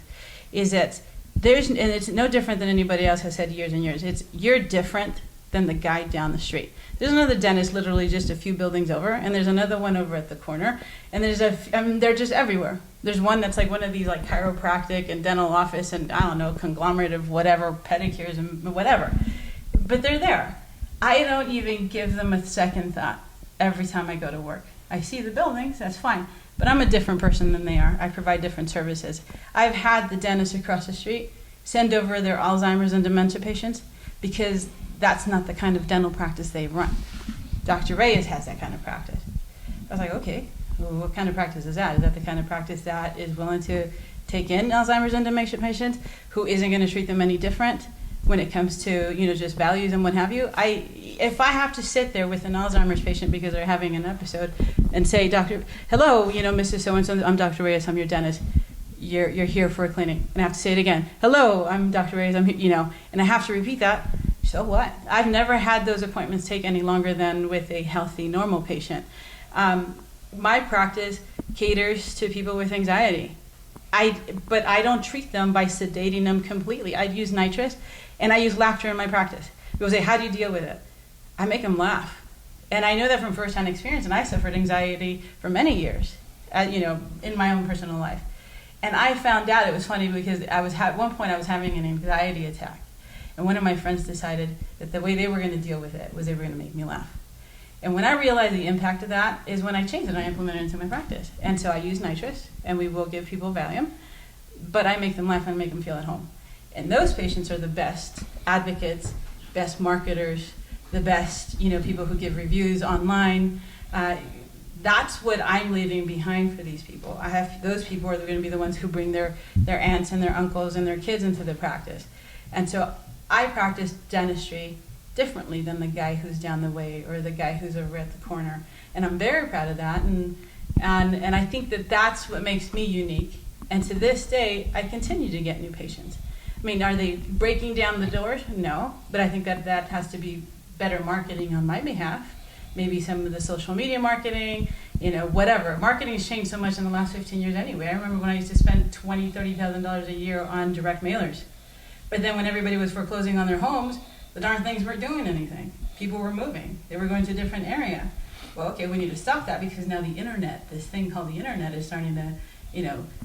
is that and it's no different than anybody else has said years and years. You're different than the guy down the street. There's another dentist literally just a few buildings over, and there's another one over at the corner, and they're just everywhere. There's one that's like one of these like chiropractic and dental office and I don't know, conglomerate of whatever, pedicures and whatever. But they're there. I don't even give them a second thought every time I go to work. I see the buildings, that's fine. But I'm a different person than they are. I provide different services. I've had the dentist across the street send over their Alzheimer's and dementia patients because that's not the kind of dental practice they run. Dr. Reyes has that kind of practice. I was like, okay, well, what kind of practice is that? Is that the kind of practice that is willing to take in Alzheimer's and dementia patients, who isn't going to treat them any different when it comes to, just values and what have you? If I have to sit there with an Alzheimer's patient because they're having an episode and say, hello, Mrs. So-and-so, I'm Dr. Reyes, I'm your dentist. You're here for a cleaning. And I have to say it again. Hello, I'm Dr. Reyes, I'm here, and I have to repeat that. So what? I've never had those appointments take any longer than with a healthy, normal patient. My practice caters to people with anxiety. But I don't treat them by sedating them completely. I use nitrous, and I use laughter in my practice. People say, how do you deal with it? I make them laugh. And I know that from first-hand experience, and I suffered anxiety for many years, in my own personal life. And I found out, it was funny because at one point I was having an anxiety attack. And one of my friends decided that the way they were going to deal with it was they were going to make me laugh. And when I realized the impact of that is when I changed it and I implemented it into my practice. And so I use nitrous, and we will give people Valium, but I make them laugh and make them feel at home. And those patients are the best advocates, best marketers, the best, people who give reviews online. That's what I'm leaving behind for these people. Those people are going to be the ones who bring their aunts and their uncles and their kids into the practice. And so I practice dentistry differently than the guy who's down the way or the guy who's over at the corner. And I'm very proud of that. And I think that that's what makes me unique. And to this day, I continue to get new patients. I mean, are they breaking down the doors? No. But I think that has to be better marketing on my behalf. Maybe some of the social media marketing, whatever. Marketing has changed so much in the last 15 years anyway. I remember when I used to spend $20,000, $30,000 a year on direct mailers. But then when everybody was foreclosing on their homes, the darn things weren't doing anything. People were moving. They were going to a different area. Well, okay, we need to stop that because now the internet, this thing called the internet, is starting to,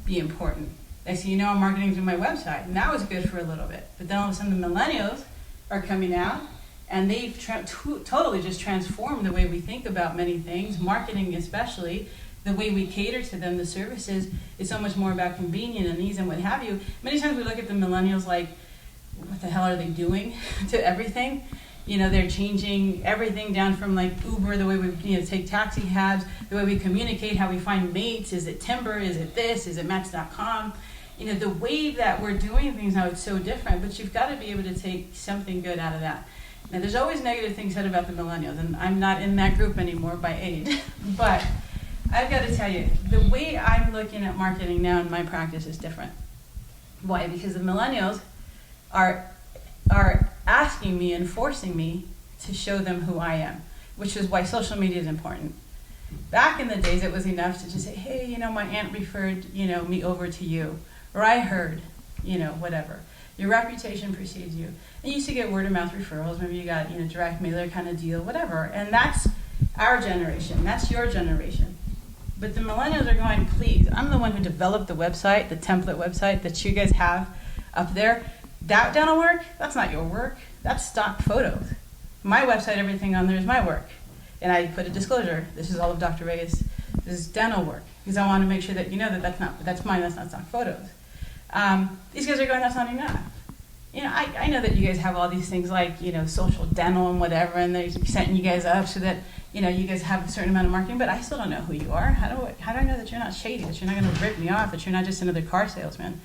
be important. Next thing you know, I'm marketing through my website, and that was good for a little bit. But then all of a sudden, the millennials are coming out, and they've totally just transformed the way we think about many things, marketing especially, the way we cater to them, the services. Is so much more about convenience and ease and what have you. Many times we look at the millennials like, what the hell are they doing to everything? They're changing everything down from like Uber, the way we take taxi cabs, the way we communicate, how we find mates. Is it Timber? Is it this? Is it Match.com? The way that we're doing things now, it's so different, but you've got to be able to take something good out of that. Now, there's always negative things said about the millennials, and I'm not in that group anymore by age, but I've got to tell you, the way I'm looking at marketing now in my practice is different. Why? Because the millennials are asking me and forcing me to show them who I am, which is why social media is important. Back in the days, it was enough to just say, hey, my aunt referred, me over to you, or I heard, whatever. Your reputation precedes you. And you used to get word of mouth referrals. Maybe you got, direct mailer kind of deal, whatever. And that's our generation. That's your generation. But the millennials are going, please, I'm the one who developed the website, the template website that you guys have up there. That dental work, that's not your work. That's stock photos. My website, everything on there is my work. And I put a disclosure. This is all of Dr. Reyes. This is dental work. Because I want to make sure that you know that that's mine, that's not stock photos. These guys are going, that's not enough. I know that you guys have all these things like, social dental and whatever, and they're setting you guys up so that, you guys have a certain amount of marketing, but I still don't know who you are. How do I know that you're not shady, that you're not going to rip me off, that you're not just another car salesman?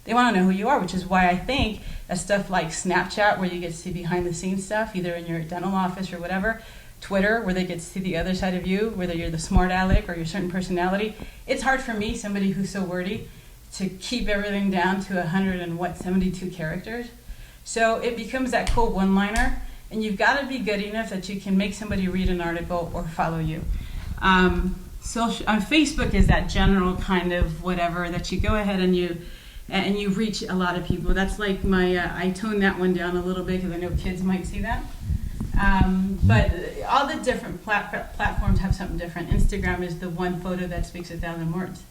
They want to know who you are, which is why I think that stuff like Snapchat, where you get to see behind the scenes stuff, either in your dental office or whatever, Twitter, where they get to see the other side of you, whether you're the smart aleck or your certain personality. It's hard for me, somebody who's so wordy, to keep everything down to 72 characters. So it becomes that cool one-liner, and you've got to be good enough that you can make somebody read an article or follow you. Social, on Facebook is that general kind of whatever that you go ahead and you reach a lot of people. That's like I toned that one down a little bit because I know kids might see that. But all the different platforms have something different. Instagram is the one photo that speaks 1,000 words.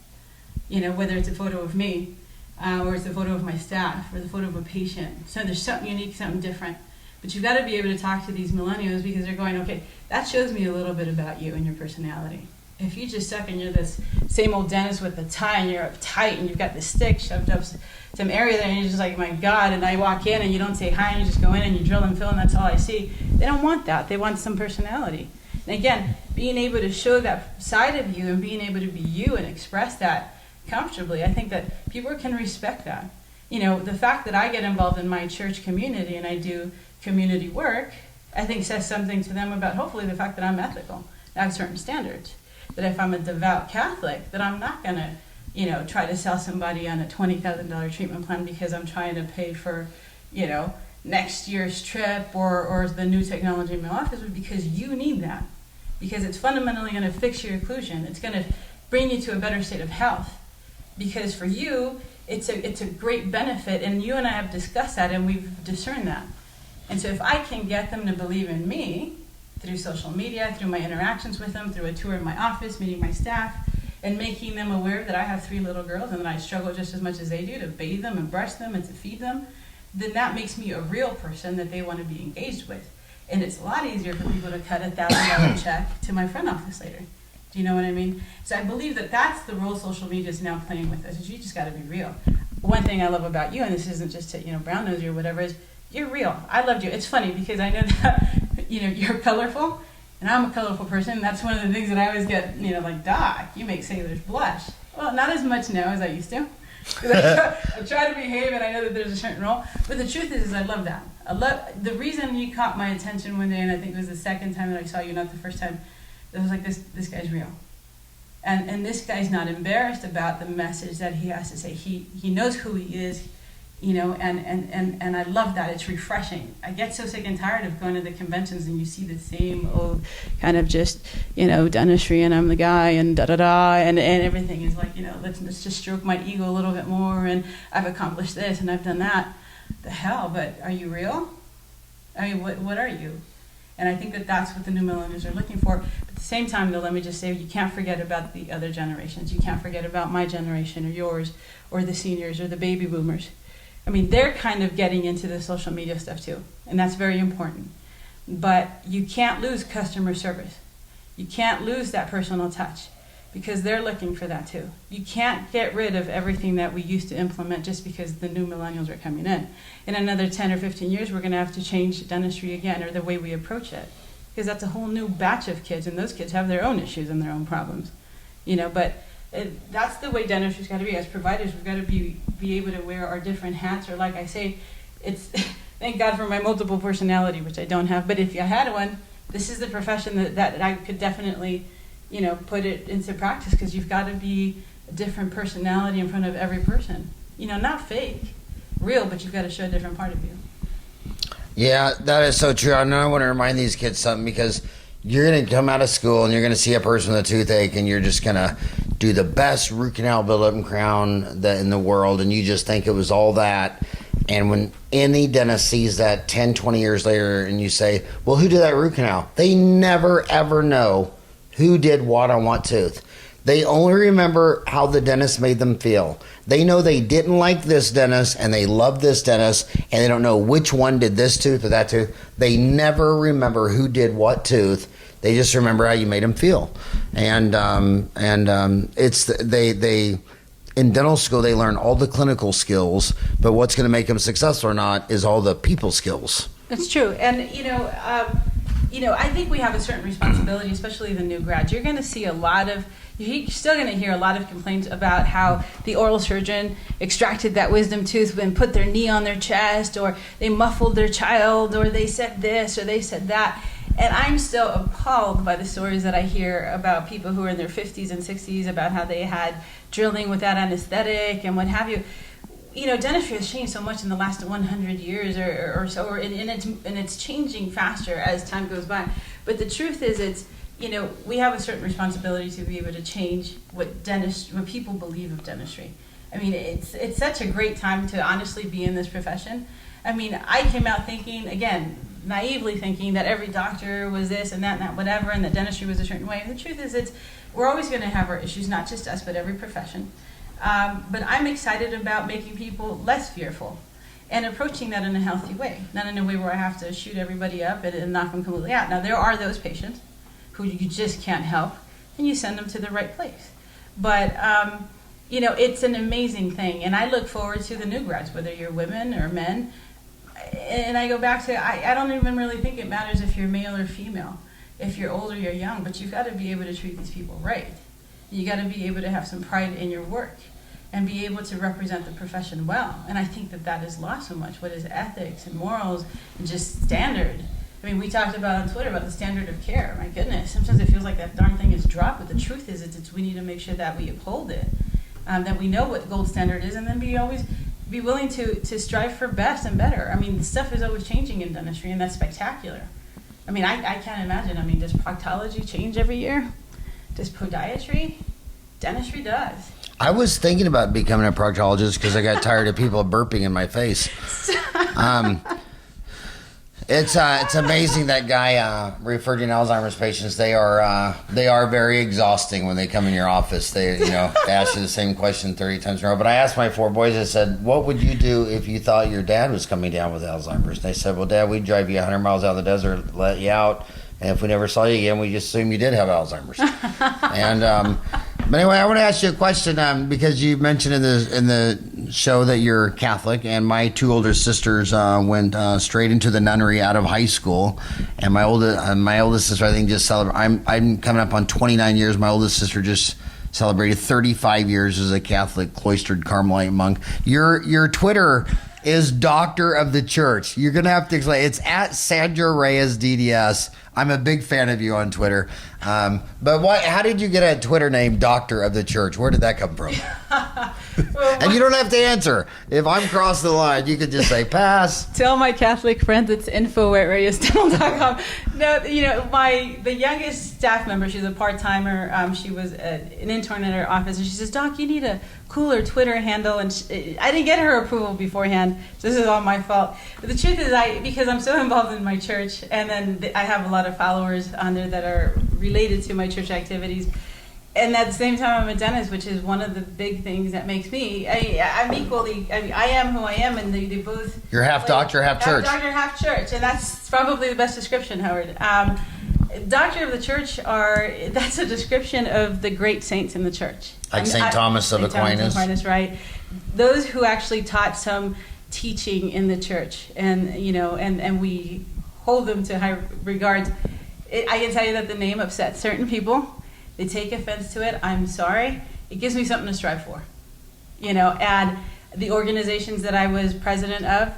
Whether it's a photo of me, or it's a photo of my staff, or the photo of a patient. So there's something unique, something different. But you've got to be able to talk to these millennials because they're going, okay, that shows me a little bit about you and your personality. If you just suck and you're this same old dentist with a tie and you're uptight and you've got this stick shoved up some area there and you're just like, my God, and I walk in and you don't say hi and you just go in and you drill and fill and that's all I see. They don't want that. They want some personality. And again, being able to show that side of you and being able to be you and express that comfortably, I think that people can respect that. The fact that I get involved in my church community and I do community work, I think says something to them about hopefully the fact that I'm ethical. I have certain standards. That if I'm a devout Catholic, that I'm not going to, try to sell somebody on a $20,000 treatment plan because I'm trying to pay for, next year's trip or the new technology in my office, but because you need that. Because it's fundamentally going to fix your occlusion. It's going to bring you to a better state of health. Because for you, it's a great benefit, and you and I have discussed that, and we've discerned that. And so if I can get them to believe in me, through social media, through my interactions with them, through a tour of my office, meeting my staff, and making them aware that I have 3 little girls and that I struggle just as much as they do to bathe them and brush them and to feed them, then that makes me a real person that they want to be engaged with. And it's a lot easier for people to cut a $1,000 check to my front office later. Do you know what I mean? So I believe that that's the role social media is now playing with us, is you just got to be real. One thing I love about you, and this isn't just to, brown nose you or whatever, is you're real. I loved you. It's funny because I know that you're colorful, and I'm a colorful person. That's one of the things that I always get, like, Doc, you make sailors blush. Well, not as much now as I used to. I try to behave, and I know that there's a certain role. But the truth is I love that. The reason you caught my attention one day, and I think it was the second time that I saw you, not the first time, it was like, this guy's real. And this guy's not embarrassed about the message that he has to say. He knows who he is. you know, and I love that. It's refreshing. I get so sick and tired of going to the conventions and you see the same old kind of just, you know, dentistry and I'm the guy and da-da-da, and everything is like, you know, let's just stroke my ego a little bit more and I've accomplished this and I've done that. The hell, but are you real? I mean, what are you? And I think that that's what the new millennials are looking for. But at the same time, though, let me just say, you can't forget about the other generations. You can't forget about my generation or yours or the seniors or the baby boomers. I mean, they're kind of getting into the social media stuff too, and that's very important. But you can't lose customer service. You can't lose that personal touch because they're looking for that too. You can't get rid of everything that we used to implement just because the new millennials are coming in. In another 10 or 15 years, we're going to have to change dentistry again, or the way we approach it, because that's a whole new batch of kids, and those kids have their own issues and their own problems, you know. But that's the way dentistry's got to be. As providers, we've got to be able to wear our different hats, or like I say, it's thank God for my multiple personality, which I don't have. But if I had one, this is the profession that I could definitely, you know, put it into practice, because you've got to be a different personality in front of every person. You know, not fake, real, but you've got to show a different part of you. Yeah, that is so true. I know I want to remind these kids something, because you're going to come out of school and you're going to see a person with a toothache and you're just going to do the best root canal build-up and crown in the world, and you just think it was all that. And when any dentist sees that 10, 20 years later and you say, well, who did that root canal? They never, ever know who did what on what tooth. They only remember how the dentist made them feel. They know they didn't like this dentist and they love this dentist, and they don't know which one did this tooth or that tooth. They never remember who did what tooth. They just remember how you made them feel. And it's they in dental school they learn all the clinical skills, but what's going to make them successful or not is all the people skills. That's true. And I think we have a certain responsibility, especially the new grads. You're going to see you're still going to hear a lot of complaints about how the oral surgeon extracted that wisdom tooth and put their knee on their chest, or they muffled their child, or they said this or they said that. And I'm still appalled by the stories that I hear about people who are in their 50s and 60s about how they had drilling without anesthetic and what have you. You know, dentistry has changed so much in the last 100 years or so, and it's changing faster as time goes by. But the truth is, we have a certain responsibility to be able to change what people believe of dentistry. I mean, it's such a great time to honestly be in this profession. I mean, I came out thinking, again, naively thinking that every doctor was this and that whatever, and that dentistry was a certain way. And the truth is, we're always going to have our issues, not just us, but every profession. But I'm excited about making people less fearful and approaching that in a healthy way, not in a way where I have to shoot everybody up and knock them completely out. Now, there are those patients who you just can't help, and you send them to the right place. But, it's an amazing thing, and I look forward to the new grads, whether you're women or men. And I go back to, I don't even really think it matters if you're male or female, if you're old or you're young, but you've got to be able to treat these people right. You got to be able to have some pride in your work and be able to represent the profession well. And I think that is lost so much. What is ethics and morals and just standard? I mean, we talked about on Twitter about the standard of care. My goodness, sometimes it feels like that darn thing is dropped, but the truth is we need to make sure that we uphold it, that we know what the gold standard is, and then be willing to strive for best and better. I mean, stuff is always changing in dentistry, and that's spectacular. I mean, I can't imagine. I mean, does proctology change every year? Does podiatry? Dentistry does. I was thinking about becoming a proctologist because I got tired of people burping in my face. It's amazing that guy referred to Alzheimer's patients. They are very exhausting when they come in your office. They ask you the same question 30 times in a row. But I asked my 4 boys. I said, "What would you do if you thought your dad was coming down with Alzheimer's?" And they said, "Well, Dad, we'd drive you 100 miles out of the desert, let you out, and if we never saw you again, we just assume you did have Alzheimer's." But anyway, I want to ask you a question because you mentioned in the show that you're Catholic, and my 2 older sisters went straight into the nunnery out of high school, and my oldest sister, I think, just celebrated. I'm coming up on 29 years. My oldest sister just celebrated 35 years as a Catholic cloistered Carmelite monk. Your Twitter is Doctor of the Church. You're gonna have to explain. It's at Sandra Reyes DDS. I'm a big fan of you on Twitter. But how did you get a Twitter name, Doctor of the Church? Where did that come from? And you don't have to answer. If I'm crossing the line, you could just say pass. Tell my Catholic friends it's info@reyesdental.com. No, the youngest staff member, she's a part-timer. She was an intern at her office, and she says, "Doc, you need a cooler Twitter handle." And I didn't get her approval beforehand, so this is all my fault. But the truth is, because I'm so involved in my church, and then I have a lot of followers on there that are related to my church activities. And at the same time, I'm a dentist, which is one of the big things that makes me. I'm equally. I am who I am, and they both. You're half doctor, half church. Half doctor, half church, and that's probably the best description, Howard. Doctor of the Church that's a description of the great saints in the church. Like St. Thomas of Aquinas. Right? Those who actually taught some teaching in the church, and and we hold them to high regards. I can tell you that the name upsets certain people. They take offense to it. I'm sorry. It gives me something to strive for. And the organizations that I was president of,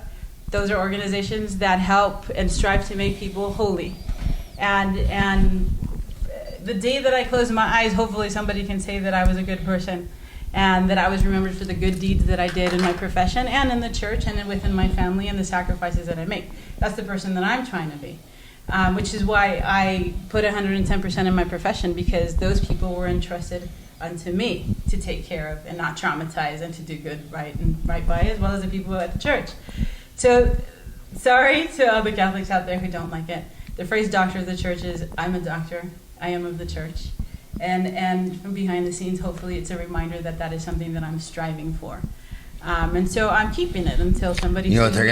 those are organizations that help and strive to make people holy. And the day that I close my eyes, hopefully somebody can say that I was a good person and that I was remembered for the good deeds that I did in my profession and in the church and within my family and the sacrifices that I make. That's the person that I'm trying to be. Which is why I put 110% in my profession, because those people were entrusted unto me to take care of and not traumatize and to do good, right by, as well as the people at the church. So, sorry to all the Catholics out there who don't like it. The phrase "doctor of the church" is, I'm a doctor, I am of the church. And from behind the scenes, hopefully it's a reminder that is something that I'm striving for. And so I'm keeping it until somebody tells me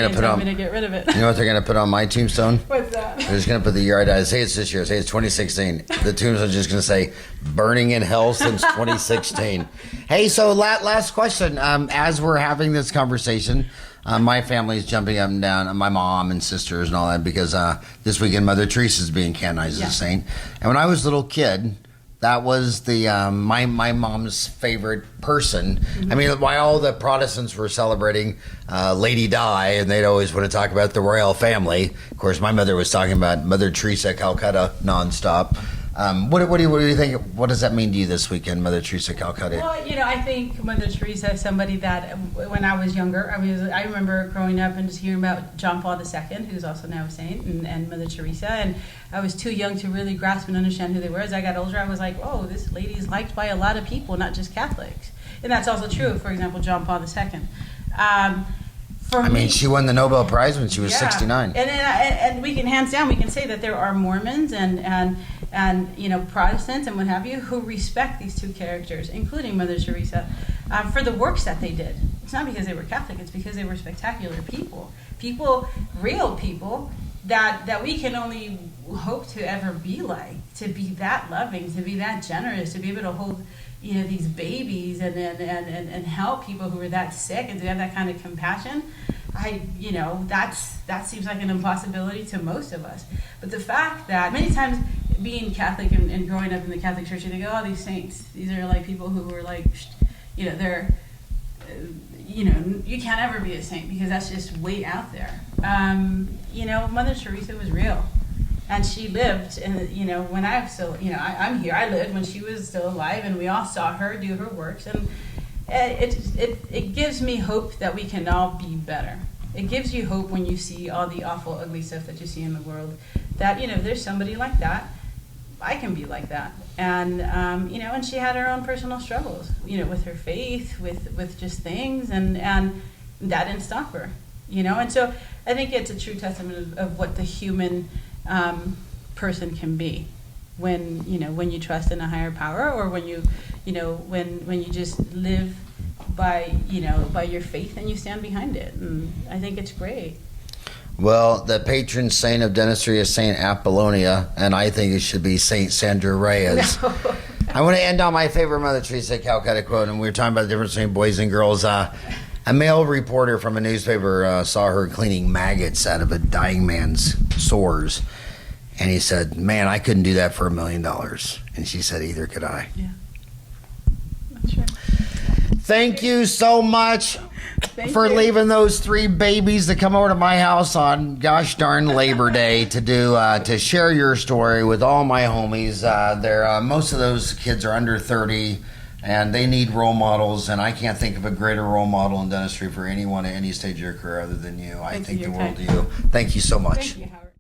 to get rid of it. You know what they're going to put on my tombstone? What's that? They're just going to put the year I died. Say it's this year. Say it's 2016. The tombstone's just going to say, burning in hell since 2016. Hey, so last question. As we're having this conversation, my family's jumping up and down, my mom and sisters and all that, because this weekend Mother Teresa's being canonized as a saint. And when I was a little kid, that was the my mom's favorite person. Mm-hmm. I mean, while all the Protestants were celebrating Lady Di, and they'd always want to talk about the royal family. Of course, my mother was talking about Mother Teresa Calcutta nonstop. What do you think? What does that mean to you this weekend, Mother Teresa Calcutta? Well, I think Mother Teresa is somebody that when I was younger, I remember growing up and just hearing about John Paul II, who's also now a saint, and Mother Teresa, and I was too young to really grasp and understand who they were. As I got older, I was like, oh, this lady is liked by a lot of people, not just Catholics. And that's also true, for example, John Paul II. She won the Nobel Prize when she was 69. And we can, hands down, we can say that there are Mormons and Protestants and what have you who respect these two characters, including Mother Teresa, for the works that they did. It's not because they were Catholic, it's because they were spectacular people, real people that we can only hope to ever be like, to be that loving, to be that generous, to be able to hold these babies and help people who are that sick, and to have that kind of compassion. That seems like an impossibility to most of us. But the fact that many times being Catholic and growing up in the Catholic Church, you think, oh, these saints, these are like people who are like, they're, you can't ever be a saint because that's just way out there. Mother Teresa was real. And she lived, and when I'm here. I lived when she was still alive, and we all saw her do her works, and it gives me hope that we can all be better. It gives you hope when you see all the awful, ugly stuff that you see in the world. That there's somebody like that. I can be like that, and and she had her own personal struggles, with her faith, with just things, and that didn't stop her, And so I think it's a true testament of what the human person can be when you trust in a higher power, or when you when you just live by your faith and you stand behind it. And I think it's great. Well, the patron saint of dentistry is Saint Apollonia, and I think it should be Saint Sandra Reyes. No. I want to end on my favorite Mother Teresa Calcutta quote, and we were talking about the difference between boys and girls. A male reporter from a newspaper saw her cleaning maggots out of a dying man's sores. And he said, man, I couldn't do that for $1 million. And she said, either could I. Yeah. That's right. Thank you so much. for leaving those 3 babies to come over to my house on gosh darn Labor Day to do to share your story with all my homies. They're most of those kids are under 30, and they need role models. And I can't think of a greater role model in dentistry for anyone at any stage of your career other than you. I think the world of you. Thank you so much. Thank you, Howard.